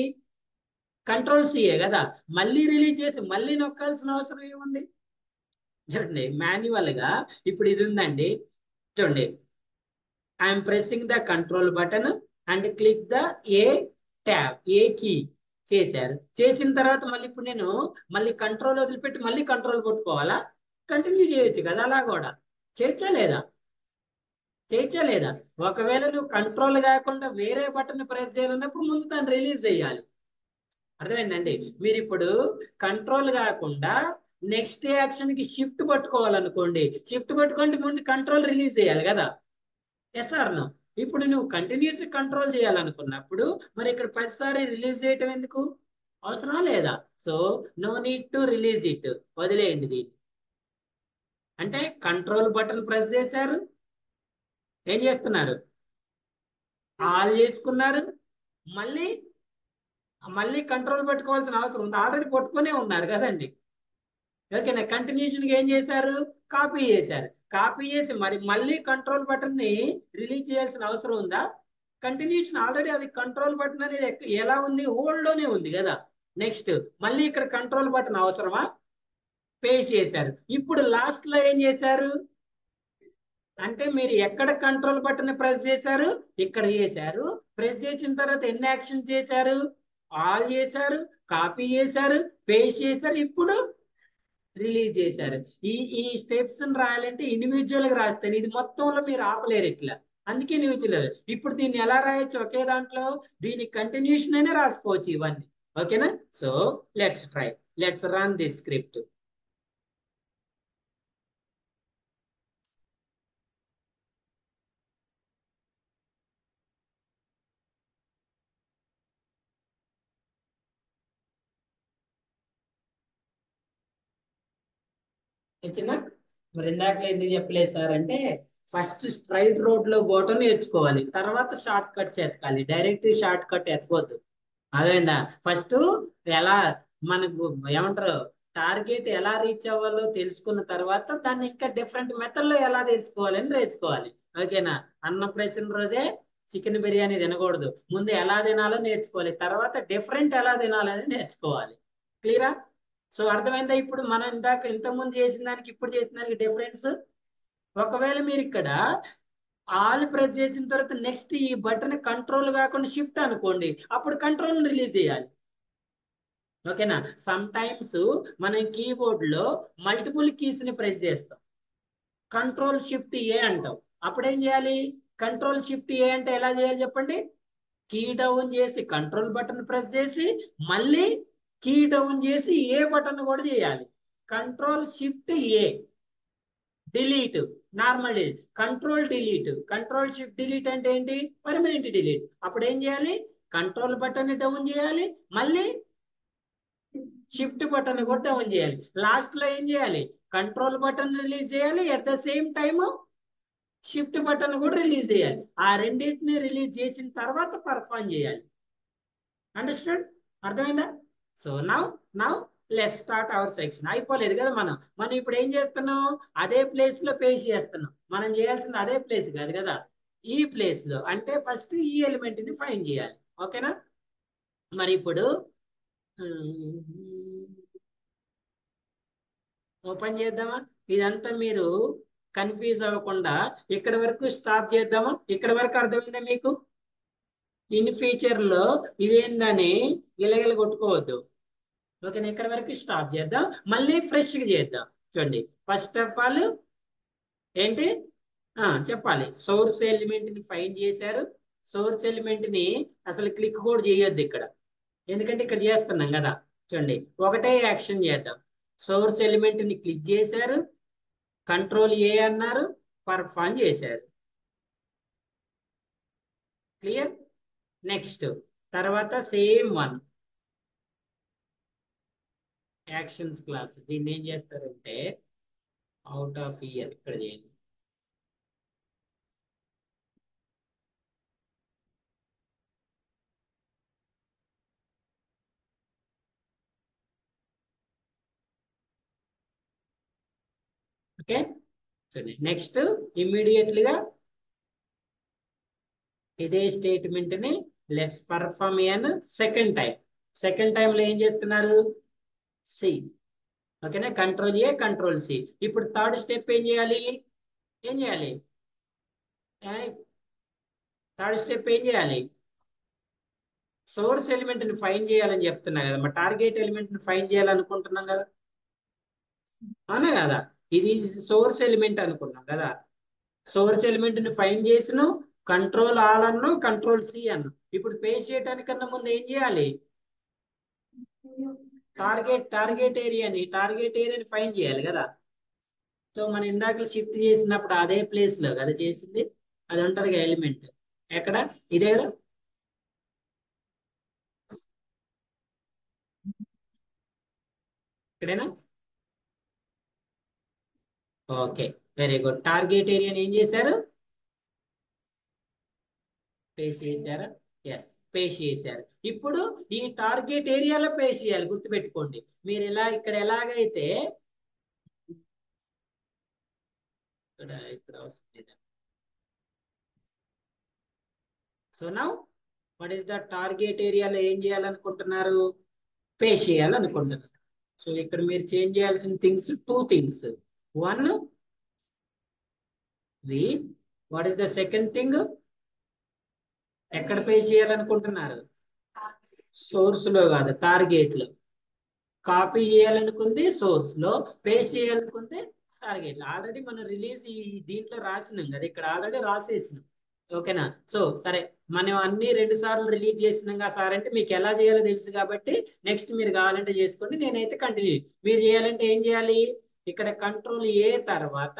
కంట్రోల్ సిఏ కదా, మళ్ళీ రిలీజ్ చేసి మళ్ళీ నొక్కాల్సిన అవసరం ఏముంది? చూడండి మాన్యువల్ గా ఇప్పుడు ఇది ఉందండి, చూడండి I'm pressing the control button and click the A tab, A key చేశారు. చేసిన తర్వాత మళ్ళీ ఇప్పుడు నేను మళ్ళీ కంట్రోల్ వదిలిపెట్టి మళ్ళీ కంట్రోల్ కొట్టుకోవాలా? కంటిన్యూ చేయొచ్చు కదా అలా కూడా. చేయొచ్చా లేదా? చేయొచ్చా లేదా? ఒకవేళ నువ్వు కంట్రోల్ కాకుండా వేరే బటన్ ప్రెస్ చేయాలన్నప్పుడు ముందు దాన్ని రిలీజ్ చేయాలి. అర్థమైందండి? మీరు ఇప్పుడు కంట్రోల్ కాకుండా నెక్స్ట్ యాక్షన్ కి షిఫ్ట్ పట్టుకోవాలనుకోండి, షిఫ్ట్ పట్టుకుంటే ముందు కంట్రోల్ రిలీజ్ చేయాలి కదా. Yes or no? ఇప్పుడు నువ్వు కంటిన్యూస్ కంట్రోల్ చేయాలనుకున్నప్పుడు మరి ఇక్కడ ప్రతిసారి రిలీజ్ చేయటం ఎందుకు? అవసరం లేదా? So no need to release it, వదిలేయండి దీన్ని. అంటే కంట్రోల్ బటన్ ప్రెస్ చేశారు, ఏం చేస్తున్నారు? ఆల్ చేసుకున్నారు, మళ్ళీ మళ్ళీ కంట్రోల్ పెట్టుకోవాల్సిన అవసరం ఉంది, ఆల్రెడీ పట్టుకునే ఉన్నారు కదండి. ఓకేనా? కంటిన్యూషన్ ఏం చేశారు? కాపీ చేశారు. కాపీ చేసి మరి మళ్ళీ కంట్రోల్ బటన్ ని రిలీజ్ చేయాల్సిన అవసరం ఉందా? కంటిన్యూషన్ ఆల్రెడీ అది కంట్రోల్ బటన్ అనేది ఎలా ఉంది? హోల్డ్ లోనే ఉంది కదా. నెక్స్ట్ మళ్ళీ ఇక్కడ కంట్రోల్ బటన్ అవసరమా? పేస్ట్ చేశారు. ఇప్పుడు లాస్ట్ లో ఏం చేశారు అంటే మీరు ఎక్కడ కంట్రోల్ బటన్ ప్రెస్ చేశారు? ఇక్కడ చేశారు. ప్రెస్ చేసిన తర్వాత ఎన్ని యాక్షన్ చేశారు? ఆల్ చేశారు, కాపీ చేశారు, పేస్ట్ చేశారు, ఇప్పుడు రిలీజ్ చేశారు. ఈ స్టెప్స్ రాయాలంటే ఇండివిజువల్ గా రాస్తారు, ఇది మొత్తంలో మీరు ఆపలేరు ఇట్లా, అందుకే ఇండివిజువల్. ఇప్పుడు దీన్ని ఎలా రాయొచ్చు? ఒకే దాంట్లో దీని కంటిన్యూషన్ అయినా రాసుకోవచ్చు ఇవన్నీ. ఓకేనా? So let's try, let's run this script. ఇచ్చిన మరి ఇందాకలే ఎందుకు చెప్పలేదు సార్ అంటే, ఫస్ట్ స్ట్రైట్ రోడ్ లో పోవటం నేర్చుకోవాలి, తర్వాత షార్ట్ కట్స్ ఎతకాలి, డైరెక్ట్ షార్ట్ కట్ ఎతకొద్దు. అదేందా? ఫస్ట్ ఎలా మనకు ఏమంటారు టార్గెట్ ఎలా రీచ్ అవ్వాలో తెలుసుకున్న తర్వాత దాన్ని ఇంకా డిఫరెంట్ మెథడ్ లో ఎలా తెలుసుకోవాలని నేర్చుకోవాలి. ఓకేనా? అన్నప్రాషన్ రోజే చికెన్ బిర్యానీ తినకూడదు, ముందు ఎలా తినాలో నేర్చుకోవాలి, తర్వాత డిఫరెంట్ ఎలా తినాలని నేర్చుకోవాలి. క్లియరా? సో అర్థమైందా? ఇప్పుడు మనం ఇంతకుముందు చేసిన దానికి ఇప్పుడు చేసిన దానికి డిఫరెన్స్. ఒకవేళ మీరు ఇక్కడ ఆల్ ప్రెస్ చేసిన తర్వాత నెక్స్ట్ ఈ బటన్ కంట్రోల్ కాకుండా షిఫ్ట్ అనుకోండి, అప్పుడు కంట్రోల్ రిలీజ్ చేయాలి. ఓకేనా? సమ్ టైమ్స్ మనం కీబోర్డ్ లో మల్టిపుల్ కీస్ ని ప్రెస్ చేస్తాం, కంట్రోల్ షిఫ్ట్ ఏ అంటాం. అప్పుడు ఏం చేయాలి? కంట్రోల్ షిఫ్ట్ ఏ అంటే ఎలా చేయాలి చెప్పండి? కీ డౌన్ చేసి కంట్రోల్ బటన్ ప్రెస్ చేసి మళ్ళీ కీ డౌన్ చేసి ఏ బటన్ కూడా చేయాలి. Control shift A, delete, normal delete, control delete, control shift delete అంటే ఏంటి? Permanent delete. అప్పుడు ఏం చేయాలి? కంట్రోల్ బటన్ డౌన్ చేయాలి, మళ్ళీ షిఫ్ట్ బటన్ కూడా డౌన్ చేయాలి. లాస్ట్ లో ఏం చేయాలి? కంట్రోల్ బటన్ రిలీజ్ చేయాలి, at the same time shift button కూడా రిలీజ్ చేయాలి. ఆ రెండింటిని రిలీజ్ చేసిన తర్వాత పర్ఫామ్ చేయాలి. అండర్స్టాండ్? అర్థమైందా? So now let's start our section. అయిపోలేదు కదా, మనం ఇప్పుడు ఏం చేస్తున్నాం? అదే ప్లేస్ లో పేస్ట్ చేస్తున్నాం. మనం చేయాల్సింది అదే ప్లేస్ కాదు కదా, ఈ ప్లేస్ లో. అంటే ఫస్ట్ ఈ ఎలిమెంట్ ని ఫైండ్ చేయాలి. ఓకేనా? మరి ఇప్పుడు ఓపెన్ చేద్దామా? ఇదంతా మీరు కన్ఫ్యూజ్ అవ్వకుండా ఇక్కడ వరకు స్టాప్ చేద్దామా? ఇక్కడ వరకు అర్థమైందా మీకు? ఇన్ ఫ్యూచర్ లో ఇదేందని గిలగిల కొట్టుకోవద్దు. ఓకేనా? ఇక్కడ వరకు స్టాప్ చేద్దాం, మళ్ళీ ఫ్రెష్ గా చేద్దాం. చూడండి, ఫస్ట్ ఆఫ్ ఆల్ ఏంటి చెప్పాలి? సోర్స్ ఎలిమెంట్ ని ఫైండ్ చేశారు. సోర్స్ ఎలిమెంట్ ని అసలు క్లిక్ కూడా చేయొద్దు ఇక్కడ, ఎందుకంటే ఇక్కడ చేస్తున్నాం కదా. చూడండి, ఒకటే యాక్షన్ చేద్దాం. సోర్స్ ఎలిమెంట్ ని క్లిక్ చేశారు, కంట్రోల్ ఏ అన్నారు, పర్ఫామ్ చేశారు. క్లియర్? నెక్స్ట్ తర్వాత సేమ్ వన్ యాక్షన్స్ క్లాస్, దీన్ని ఏం చేస్తారంటే అవుట్ ఆఫ్ ఇయర్ ఇక్కడ చేయండి. ఓకే, చూడండి. నెక్స్ట్ ఇమ్మీడియట్లీగా ఇదే స్టేట్మెంట్ ని let's perform an second time. Second టైంలో ఏం చేస్తున్నారు? సి. ఓకేనా, కంట్రోల్ ఏ కంట్రోల్ సి. ఇప్పుడు థర్డ్ స్టెప్ ఏం చేయాలి? ఏం చేయాలి? థర్డ్ స్టెప్ ఏం చేయాలి? సోర్స్ ఎలిమెంట్ ని ఫైండ్ చేయాలని చెప్తున్నా కదా, మా టార్గెట్ ఎలిమెంట్ ని ఫైండ్ చేయాలనుకుంటున్నాం కదా, అవునా కదా? ఇది సోర్స్ ఎలిమెంట్ అనుకున్నాం కదా. సోర్స్ ఎలిమెంట్ ని ఫైండ్ చేసిన కంట్రోల్ ఆల్ అన్ను కంట్రోల్ సి అన్ను. ఇప్పుడు పేస్ట్ చేయడానికన్నా ముందు ఏం చేయాలి? టార్గెట్ ఏరియాని ఫైండ్ చేయాలి కదా. సో మనం ఇందాక షిఫ్ట్ చేసినప్పుడు అదే ప్లేస్ లో కదా చేసింది, అది ఉంటది కదా ఎలిమెంట్. ఎక్కడ? ఇదే కదా. ఇక్కడేనా? Okay, very good. టార్గెట్ ఏరియాని ఏం చేశారు? పేస్ట్ చేశారా? ఎస్, పేస్ట్ చేశారు. ఇప్పుడు ఈ టార్గెట్ ఏరియాలో పేస్ట్ చేయాలి, గుర్తుపెట్టుకోండి. మీరు ఇలా ఇక్కడ ఎలాగైతే ఇక్కడ ఇక్కడ వస్తుంది. So now what is the target ఏరియాలో ఏం చేయాలనుకుంటున్నారు? పేస్ట్ చేయాలనుకుంటున్నారు. సో ఇక్కడ మీరు చేంజ్ చేయాల్సిన things, two things. One, V. What is the second thing? ఎక్కడ పేస్ట్ చేయాలనుకుంటున్నారు? సోర్స్ లో కాదు, టార్గెట్ లో. కాపీ చేయాలనుకుంది సోర్స్ లో, పేస్ట్ చేయాలనుకుంది టార్గెట్ లో. ఆల్రెడీ మనం రిలీజ్ ఈ దీంట్లో రాసినాం కదా, ఇక్కడ ఆల్రెడీ రాసేసినాం. ఓకేనా? సో సరే, మనం అన్ని 2 సార్లు రిలీజ్ చేసినాం కదా సార్ అంటే, మీకు ఎలా చేయాలో తెలుసు కాబట్టి నెక్స్ట్ మీరు కావాలంటే చేసుకోండి, నేనైతే కంటిన్యూ. మీరు చేయాలంటే ఏం చేయాలి? ఇక్కడ కంట్రోల్ ఏ తర్వాత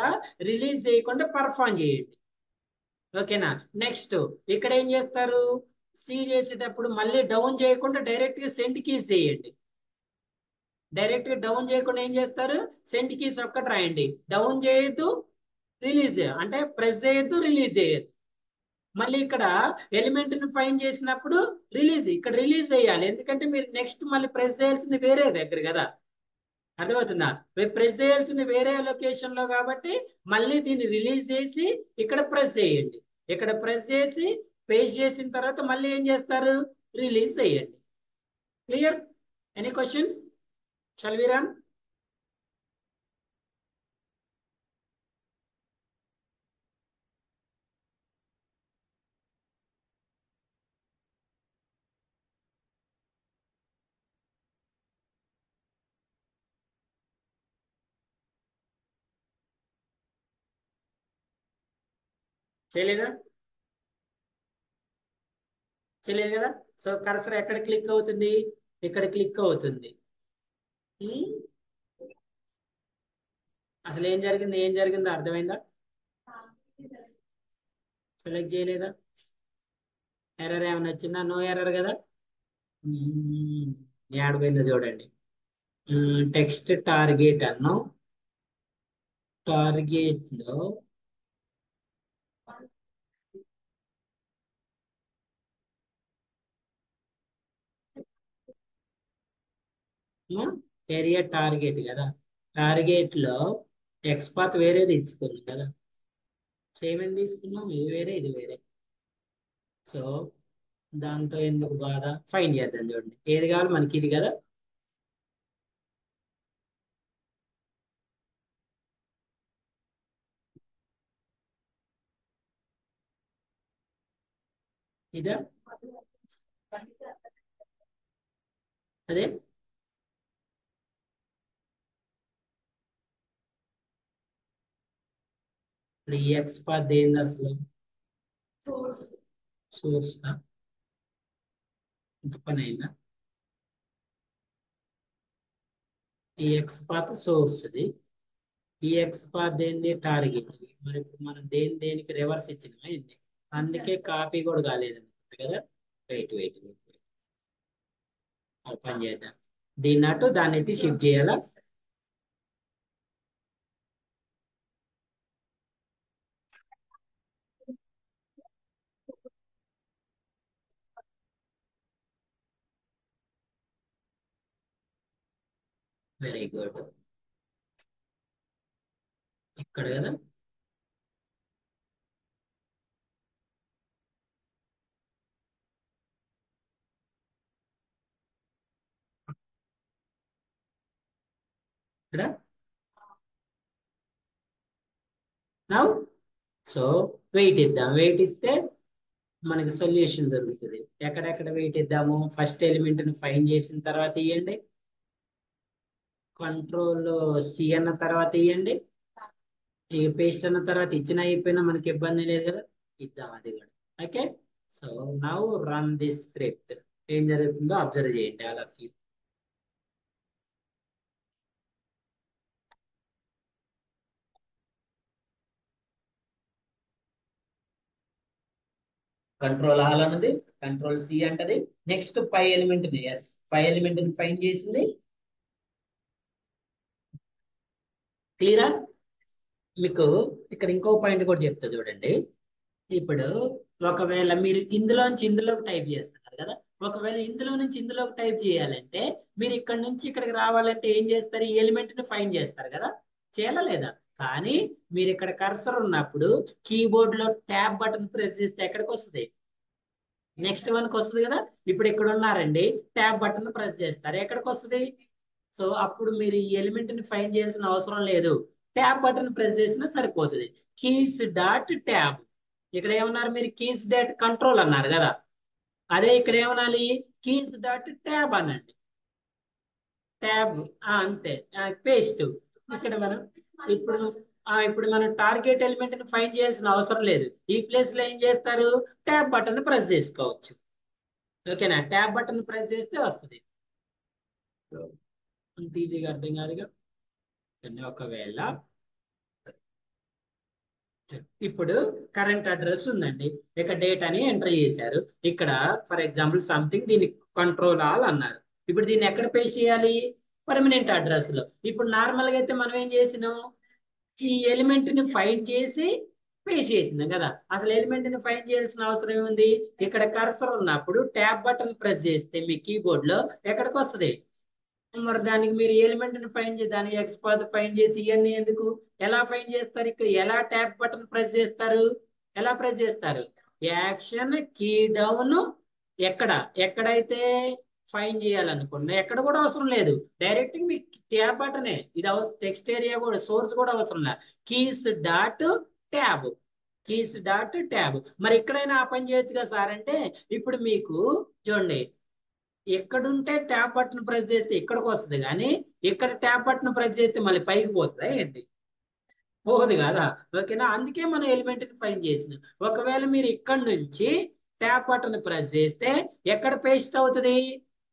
రిలీజ్ చేయకుండా పర్ఫామ్ చేయండి. ఓకేనా? నెక్స్ట్ ఇక్కడ ఏం చేస్తారు? సి చేసేటప్పుడు మళ్ళీ డౌన్ చేయకుండా డైరెక్ట్ గా సెండ్ కీస్ చేయండి. డైరెక్ట్ గా డౌన్ చేయకుండా ఏం చేస్తారు? సెండ్ కీస్ ఒక్కటి రాయండి. డౌన్ చేయొద్దు, రిలీజ్ అంటే ప్రెస్ చేయొద్దు, రిలీజ్ చేయొద్దు. మళ్ళీ ఇక్కడ ఎలిమెంట్ ని ఫైండ్ చేసినప్పుడు రిలీజ్, ఇక్కడ రిలీజ్ చేయాలి. ఎందుకంటే మీరు నెక్స్ట్ మళ్ళీ ప్రెస్ చేయాల్సింది వేరే దగ్గర కదా. అర్థమవుతుందా? ప్రెస్ చేయాల్సింది వేరే లొకేషన్ లో కాబట్టి మళ్ళీ దీన్ని రిలీజ్ చేసి ఇక్కడ ప్రెస్ చేయండి. ఇక్కడ ప్రెస్ చేసి పేస్ట్ చేసిన తర్వాత మళ్ళీ ఏం చేస్తారు? రిలీజ్ చేయండి. Clear? Any questions? Shall we run? చేయలేదా? చేయలేదు కదా. సో కర్సర్ ఎక్కడ క్లిక్ అవుతుంది? ఇక్కడ క్లిక్ అవుతుంది. ఉమ్, అసలు ఏం జరిగింది, ఏం జరిగిందో అర్థమైందా? సెలెక్ట్ చేయలేదా? ఎర్రర్ ఏమైనా వచ్చిందా? నో ఎర్రర్ కదా. ఏడపోయిందో చూడండి. టెక్స్ట్ టార్గెట్ అన్నాం. టార్గెట్ లో ఏరియా టార్గెట్ కదా. టార్గెట్ లో ఎక్స్ పాత్ వేరే తీసుకున్నాం కదా. సేమ్ ఏం తీసుకున్నాం? ఇది వేరే, ఇది వేరే. సో దాంతో ఎందుకు బాధ? ఫైండ్ చేద్దాం. చూడండి ఏది కావాలి మనకి, ఇది కదా. ఇదా? అదే. ఇప్పుడు ఈ ఎక్స్ పాత్ ఏంది అసలు? సోర్స్. ఇంత పని అయిందా? ఈ ఎక్స్ పాత్ సోర్స్ ది, ఈ ఎక్స్ పాత్ దేనిది? టార్గెట్. మరి ఇప్పుడు మనం దేని దేనికి రివర్స్ ఇచ్చినామా ఏంది? అందుకే కాపీ కూడా కాలేదు అనుకుంటా కదా. వెయిట్ వెయిట్ వెయిట్, ఓపెన్ చేద్దాం. దీన్ని అటు దాన్ని ఇటు షిఫ్ట్ చేయాలా? Very good. ఇక్కడ కదా. ఇక్కడ నౌ సో వెయిట్ ఇద్దాం. వెయిట్ ఇస్తే మనకి సొల్యూషన్ దొరుకుతుంది. ఎక్కడెక్కడ వెయిట్ ఇద్దాము? ఫస్ట్ ఎలిమెంట్ ని ఫైండ్ చేసిన తర్వాత ఇవ్వండి, కంట్రోల్ సి అన్న తర్వాత ఇవ్వండి, ఇక పేస్ట్ అన్న తర్వాత ఇచ్చిన అయిపోయినా మనకి ఇబ్బంది లేదు కదా, ఇద్దాం అది కూడా. Okay, so now run this script. ఏం జరుగుతుందో అబ్జర్వ్ చేయండి all of you. Control all అన్నది, కంట్రోల్ సి అంటది. నెక్స్ట్ పై ఎలిమెంట్ ని, ఎస్ పై ఎలిమెంట్ ని ఫైండ్ చేసింది. క్లియరా? మీకు ఇక్కడ ఇంకో పాయింట్ కూడా చెప్తా చూడండి. ఇప్పుడు ఒకవేళ మీరు ఇందులోంచి ఇందులోకి టైప్ చేస్తున్నారు కదా, ఒకవేళ ఇందులో నుంచి ఇందులోకి టైప్ చేయాలంటే మీరు ఇక్కడ నుంచి ఇక్కడికి రావాలంటే ఏం చేస్తారు? ఈ ఎలిమెంట్ ని ఫైండ్ చేస్తారు కదా, చేయాలా లేదా? కానీ మీరు ఇక్కడ కర్సర్ ఉన్నప్పుడు కీబోర్డ్ లో ట్యాబ్ బటన్ ప్రెస్ చేస్తే ఎక్కడికి వస్తుంది? నెక్స్ట్ వన్ కి వస్తుంది కదా. ఇప్పుడు ఇక్కడ ఉన్నారండి, ట్యాబ్ బటన్ ప్రెస్ చేస్తారు, ఎక్కడికి వస్తుంది? సో అప్పుడు మీరు ఈ ఎలిమెంట్ ని ఫైండ్ చేయాల్సిన అవసరం లేదు, ట్యాబ్ బటన్ ప్రెస్ చేసినా సరిపోతుంది. Keys dot tab. ఇక్కడ ఏమన్నారు మీరు? కీస్ డాట్ కంట్రోల్ అన్నారు కదా, అదే ఇక్కడ ఏమనాలి? కీస్ డాట్ ట్యాబ్ అనండి. ట్యాబ్ అంతే, పేస్ట్. ఇక్కడ మనం ఇప్పుడు ఇప్పుడు మనం టార్గెట్ ఎలిమెంట్ ని ఫైండ్ చేయాల్సిన అవసరం లేదు. ఈ ప్లేస్ లో ఏం చేస్తారు? ట్యాబ్ బటన్ ప్రెస్ చేసుకోవచ్చు. ఓకేనా? ట్యాబ్ బటన్ ప్రెస్ చేస్తే వస్తుంది. అంత ఈజీగా అర్థం కాదుగా. ఒకవేళ ఇప్పుడు కరెంట్ అడ్రస్ ఉందండి, ఇక డేట్ అని ఎంటర్ చేశారు. ఇక్కడ ఫర్ ఎగ్జాంపుల్ సంథింగ్, దీన్ని కంట్రోల్ ఆల్ అన్నారు. ఇప్పుడు దీన్ని ఎక్కడ పేస్ట్ చేయాలి? పర్మనెంట్ అడ్రస్ లో. ఇప్పుడు నార్మల్ గా అయితే మనం ఏం చేసినాం? ఈ ఎలిమెంట్ ని ఫైండ్ చేసి పేస్ట్ చేసినాం కదా. అసలు ఎలిమెంట్ ని ఫైండ్ చేయాల్సిన అవసరం ఏముంది? ఇక్కడ కర్సర్ ఉన్నప్పుడు ట్యాబ్ బటన్ ప్రెస్ చేస్తే మీ కీబోర్డ్ లో ఎక్కడికి వస్తుంది? మరి దానికి మీరు ఎలిమెంట్ ని ఫైండ్ చేసి దాని ఎక్స్ పాత్ ఫైండ్ చేసి ఇవన్నీ ఎందుకు? ఎలా ఫైండ్ చేస్తారు? ఇక్కడ ఎలా ట్యాబ్ బటన్ ప్రెస్ చేస్తారు? ఎలా ప్రెస్ చేస్తారు? Action key down. ఎక్కడ ఎక్కడైతే ఫైండ్ చేయాలనుకున్నా ఎక్కడ కూడా అవసరం లేదు, డైరెక్ట్ మీ ట్యాబ్ బటనే. ఇది టెక్స్ట్ ఏరియా కూడా, సోర్స్ కూడా అవసరం లేదు. Keys dot tab, keys dot tab. మరి ఎక్కడైనా ఆ పని చేయొచ్చు కదా సార్ అంటే, ఇప్పుడు మీకు చూడండి, ఎక్కడుంటే ట్యాప్ బటన్ ప్రెస్ చేస్తే ఇక్కడికి వస్తుంది, కానీ ఇక్కడ ట్యాప్ బటన్ ప్రెస్ చేస్తే మళ్ళీ పైకి పోతుందా ఏంటి? పోదు కదా. ఓకేనా? అందుకే మనం ఎలిమెంట్ ని ఫైండ్ చేసినాం. ఒకవేళ మీరు ఇక్కడ నుంచి ట్యాప్ బటన్ ప్రెస్ చేస్తే ఎక్కడ పేస్ట్ అవుతుంది?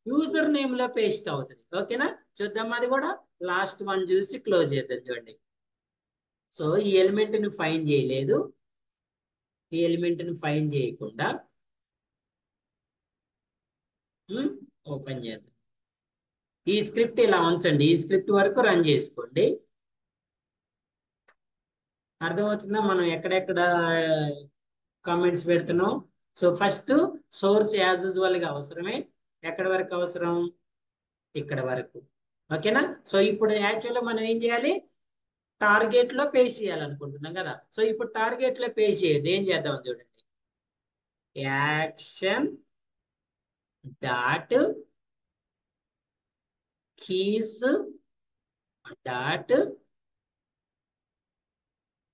యూజర్ నేమ్ లో పేస్ట్ అవుతుంది. ఓకేనా? చూద్దాం అది కూడా. లాస్ట్ వన్ చూసి క్లోజ్ చేద్దాం. చూడండి, సో ఈ ఎలిమెంట్ ని ఫైండ్ చేయలేదు, ఈ ఎలిమెంట్ ని ఫైండ్ చేయకుండా ఓపెన్ చేద్దాం. ఈ స్క్రిప్ట్ ఇలా ఉంచండి, ఈ స్క్రిప్ట్ వరకు రన్ చేసుకోండి. అర్థమవుతుందా మనం ఎక్కడెక్కడ కామెంట్స్ పెడుతున్నాం? So first source as usual గా అవసరమే. ఎక్కడి వరకు అవసరం? ఇక్కడ వరకు. ఓకేనా? సో ఇప్పుడు యాక్చువల్గా మనం ఏం చేయాలి? టార్గెట్ లో పేస్ట్ చేయాలనుకుంటున్నాం కదా. సో ఇప్పుడు టార్గెట్ లో పేస్ట్ చేయదు, ఏం చేద్దాం చూడండి. Action dot keys dot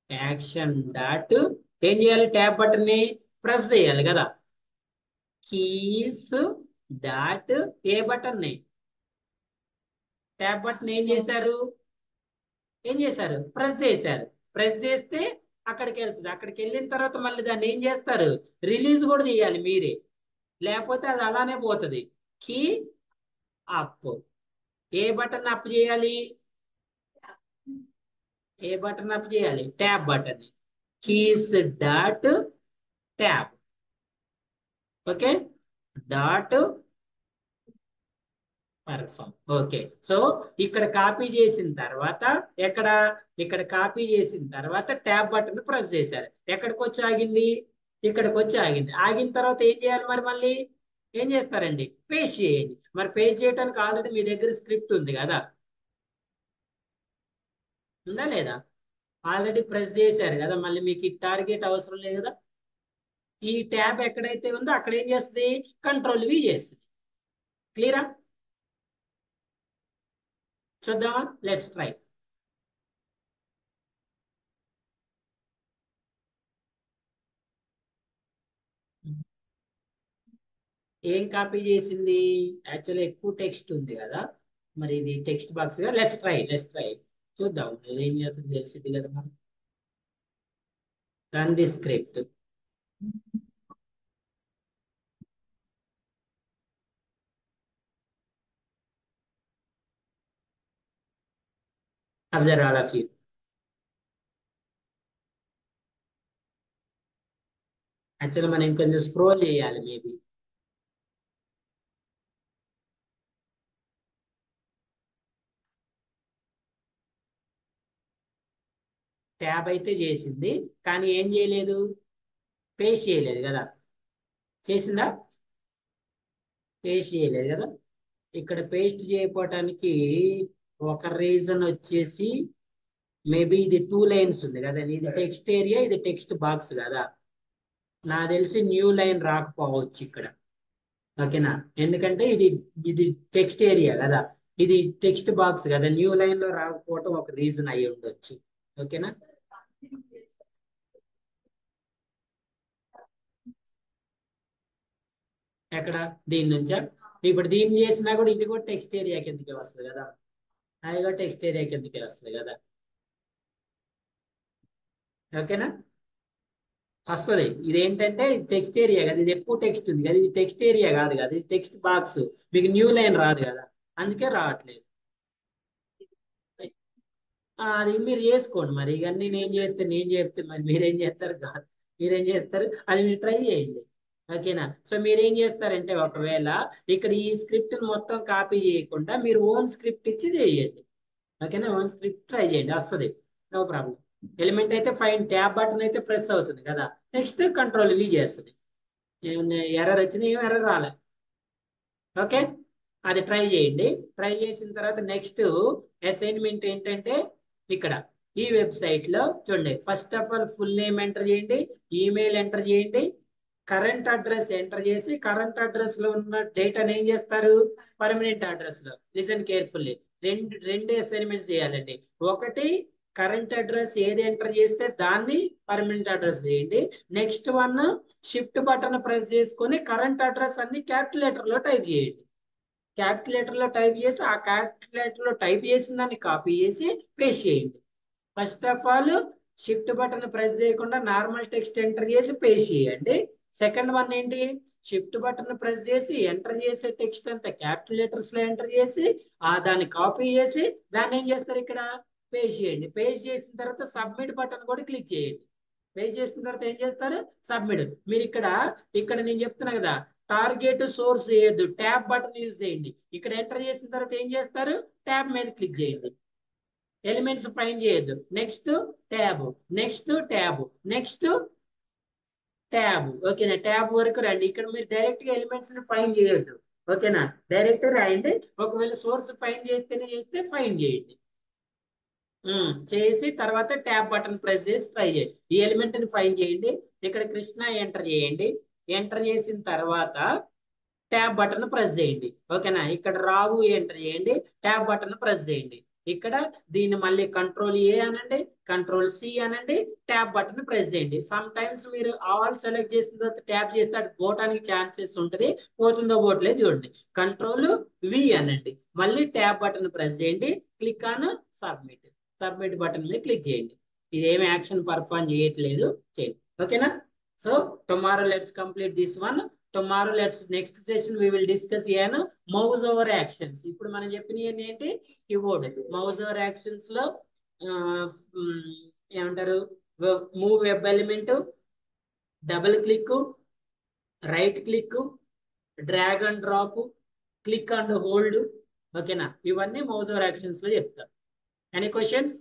action dot ఏం చేయాలి? ట్యాబ్ బటన్ ని ప్రెస్ చేయాలి కదా. కీస్ డాట్ ఏ బటన్ ని? ట్యాబ్ బటన్ ఏం చేశారు? ఏం చేశారు? ప్రెస్ చేశారు. ప్రెస్ చేస్తే అక్కడికి వెళ్తుంది. అక్కడికి వెళ్ళిన తర్వాత మళ్ళీ దాన్ని ఏం చేస్తారు? రిలీజ్ కూడా చేయాలి మీరే, లేకపోతే అది అలానే పోతుంది. Key up. ఏ బటన్ అప్ చేయాలి? ఏ బటన్ అప్ చేయాలి? Tab button. Keys dot tab. Okay, dot perform. Okay, so ఇక్కడ కాపీ చేసిన తర్వాత ఇక్కడ కాపీ చేసిన తర్వాత ట్యాబ్ బటన్ ప్రెస్ చేశారు. ఎక్కడికి వచ్చి ఆగింది? ఇక్కడికి వచ్చి ఆగింది. ఆగిన తర్వాత ఏం చేయాలి? మరి మళ్ళీ ఏం చేస్తారండి? పేస్ట్ చేయండి. మరి పేస్ట్ చేయడానికి ఆల్రెడీ మీ దగ్గర స్క్రిప్ట్ ఉంది కదా, ఉందా లేదా? ఆల్రెడీ ప్రెస్ చేశారు కదా, మళ్ళీ మీకు ఈ టార్గెట్ అవసరం లేదు కదా. ఈ ట్యాబ్ ఎక్కడైతే ఉందో అక్కడ ఏం చేస్తుంది? కంట్రోల్ వి చేస్తుంది. క్లియరా? చూద్దామా? Let's try. ఏం కాపీ చేసింది? యాక్చువల్లీ ఎక్కువ టెక్స్ట్ ఉంది కదా, మరి ఇది టెక్స్ట్ బాక్స్ గా. లెట్స్ ట్రై చూద్దాం ఏం చేస్తుంది, తెలిసింది కదా మనం. Run the script. Observe all of you. Actually మనం ఇంకొంచెం స్క్రోల్ చేయాలి మేబీ. ట్యాబ్ అయితే చేసింది, కానీ ఏం చేయలేదు, పేస్ట్ చేయలేదు కదా. చేసిందా? పేస్ట్ చేయలేదు కదా. ఇక్కడ పేస్ట్ చేయకపోవటానికి ఒక రీజన్ వచ్చేసి, మేబీ ఇది 2 లైన్స్ ఉంది కదా, ఇది టెక్స్ట్ ఏరియా, ఇది టెక్స్ట్ బాక్స్ కదా. నాకు తెలిసి న్యూ లైన్ రాకపోవచ్చు ఇక్కడ. ఓకేనా? ఎందుకంటే ఇది ఇది టెక్స్ట్ ఏరియా కదా, ఇది టెక్స్ట్ బాక్స్ కదా, న్యూ లైన్ లో రాకపోవటం ఒక రీజన్ అయి ఉండొచ్చు. ఓకేనా? ఎక్కడ? దీని నుంచా? ఇప్పుడు దీన్ని చేసినా కూడా ఇది కూడా టెక్స్ట్ ఏరియా కిందకే వస్తుంది కదా, అది కూడా టెక్స్ట్ ఏరియా కిందకే వస్తుంది కదా. ఓకేనా? వస్తుంది. ఇది ఏంటంటే టెక్స్ట్ ఏరియా కదా, ఇది ఎక్కువ టెక్స్ట్ ఉంది కదా, ఇది టెక్స్ట్ ఏరియా కాదు కదా, ఇది టెక్స్ట్ బాక్స్. మీకు న్యూ లైన్ రాదు కదా, అందుకే రావట్లేదు. అది మీరు చేసుకోండి మరి. ఇక నేను చెప్తే మరి మీరేం చేస్తారు కాదు, మీరేం చేస్తారు అది మీరు ట్రై చేయండి. ఓకేనా? సో మీరేం చేస్తారంటే, ఒకవేళ ఇక్కడ ఈ స్క్రిప్ట్ మొత్తం కాపీ చేయకుండా మీరు ఓన్ స్క్రిప్ట్ ఇచ్చి చేయండి. ఓకేనా? ఓన్ స్క్రిప్ట్ ట్రై చేయండి, వస్తుంది. No problem. ఎలిమెంట్ అయితే ఫైన్, ట్యాబ్ బటన్ అయితే ప్రెస్ అవుతుంది కదా, నెక్స్ట్ కంట్రోల్ వి చేస్తుంది. ఏమన్నా ఎర్రర్ వచ్చింది? ఏం ఎర్రర్ రాలే. ఓకే, అది ట్రై చేయండి. ట్రై చేసిన తర్వాత నెక్స్ట్ అసైన్మెంట్ ఏంటంటే, ఇక్కడ ఈ వెబ్సైట్ లో చూడండి, first of all full name enter చేయండి, ఈమెయిల్ ఎంటర్ చేయండి, కరెంట్ అడ్రస్ ఎంటర్ చేసి, కరెంట్ అడ్రస్ లో ఉన్న డేటాని ఏం చేస్తారు, పర్మనెంట్ అడ్రస్ లో. Listen carefully. రెండు అసైన్మెంట్స్ చేయాలండి. ఒకటి, కరెంట్ అడ్రస్ ఏది ఎంటర్ చేస్తే దాన్ని పర్మనెంట్ అడ్రస్ చేయండి. Next one, shift button press చేసుకొని కరెంట్ అడ్రస్ అన్ని క్యాల్కులేటర్ లో టైప్ చేయండి. క్యాల్కులేటర్ లో టైప్ చేసి, ఆ క్యాల్కులేటర్ లో టైప్ చేసిన దాన్ని కాపీ చేసి పేస్ట్ చేయండి. First of all shift button press చేయకుండా నార్మల్ టెక్స్ట్ ఎంటర్ చేసి పేస్ట్ చేయండి. సెకండ్ వన్ ఏంటి, షిఫ్ట్ బటన్ ప్రెస్ చేసి ఎంటర్ చేసే టెక్స్ట్ అంతా క్యాల్కులేటర్స్ లో ఎంటర్ చేసి, దాన్ని కాపీ చేసి దాన్ని ఏం చేస్తారు, ఇక్కడ పేస్ట్ చేయండి. పేస్ట్ చేసిన తర్వాత సబ్మిట్ బటన్ కూడా క్లిక్ చేయండి. పేస్ట్ చేసిన తర్వాత ఏం చేస్తారు, సబ్మిట్. మీరు ఇక్కడ నేను చెప్తున్నా కదా, టార్గెట్ సోర్స్ చేయొద్దు, ట్యాబ్ బటన్ యూజ్ చేయండి. ఇక్కడ ఎంటర్ చేసిన తర్వాత ఏం చేస్తారు, ట్యాబ్ మీద క్లిక్ చేయండి. ఎలిమెంట్స్ ఫైండ్ చేయొద్దు. Next tab, next tab, next tab. ఓకేనా? ట్యాబ్ వరకు రండి. ఇక్కడ మీరు డైరెక్ట్ గా ఎలిమెంట్స్ ని ఫైండ్ చేయొద్దు. ఓకేనా? డైరెక్ట్ రాయండి. ఒకవేళ సోర్స్ ఫైండ్ చేస్తేనే చేస్తే ఫైండ్ చేయండి. చేసి తర్వాత ట్యాబ్ బటన్ ప్రెస్ చేసి ట్రై చేయండి. ఈ ఎలిమెంట్ ని ఫైండ్ చేయండి. ఇక్కడ కృష్ణ ఎంటర్ చేయండి. ఎంటర్ చేసిన తర్వాత ట్యాబ్ బటన్ ప్రెస్ చేయండి. ఓకేనా? ఇక్కడ రావు ఎంటర్ చేయండి, ట్యాబ్ బటన్ ప్రెస్ చేయండి. ఇక్కడ దీన్ని మళ్ళీ కంట్రోల్ ఏ అనండి, కంట్రోల్ సి అనండి, ట్యాబ్ బటన్ ప్రెస్ చేయండి. సమ్ టైమ్స్ మీరు ఆల్ సెలెక్ట్ చేసిన తర్వాత ట్యాబ్ చేస్తే అది పోవటానికి ఛాన్సెస్ ఉంటుంది, పోతుందో పోవట్లేదు చూడండి. కంట్రోల్ వి అనండి, మళ్ళీ ట్యాబ్ బటన్ ప్రెస్ చేయండి, click on submit. Submit button మీద క్లిక్ చేయండి. ఇదేమి యాక్షన్ పర్ఫామ్ చేయట్లేదు, చేయండి. ఓకేనా? So tomorrow let's complete this one. Tomorrow let's next session we will discuss an mouse over actions. ఇప్పుడు మనం చెప్పినవి ఏంటి, కీబోర్డ్ మౌజ్ ఓవర్ యాక్షన్స్ లో ఆ, ఏమంటారు, move web element, double click, right click, drag and drop, click and hold. ఓకేనా? ఇవన్నీ మౌజ్ over actions లో చెప్తారు. Any questions?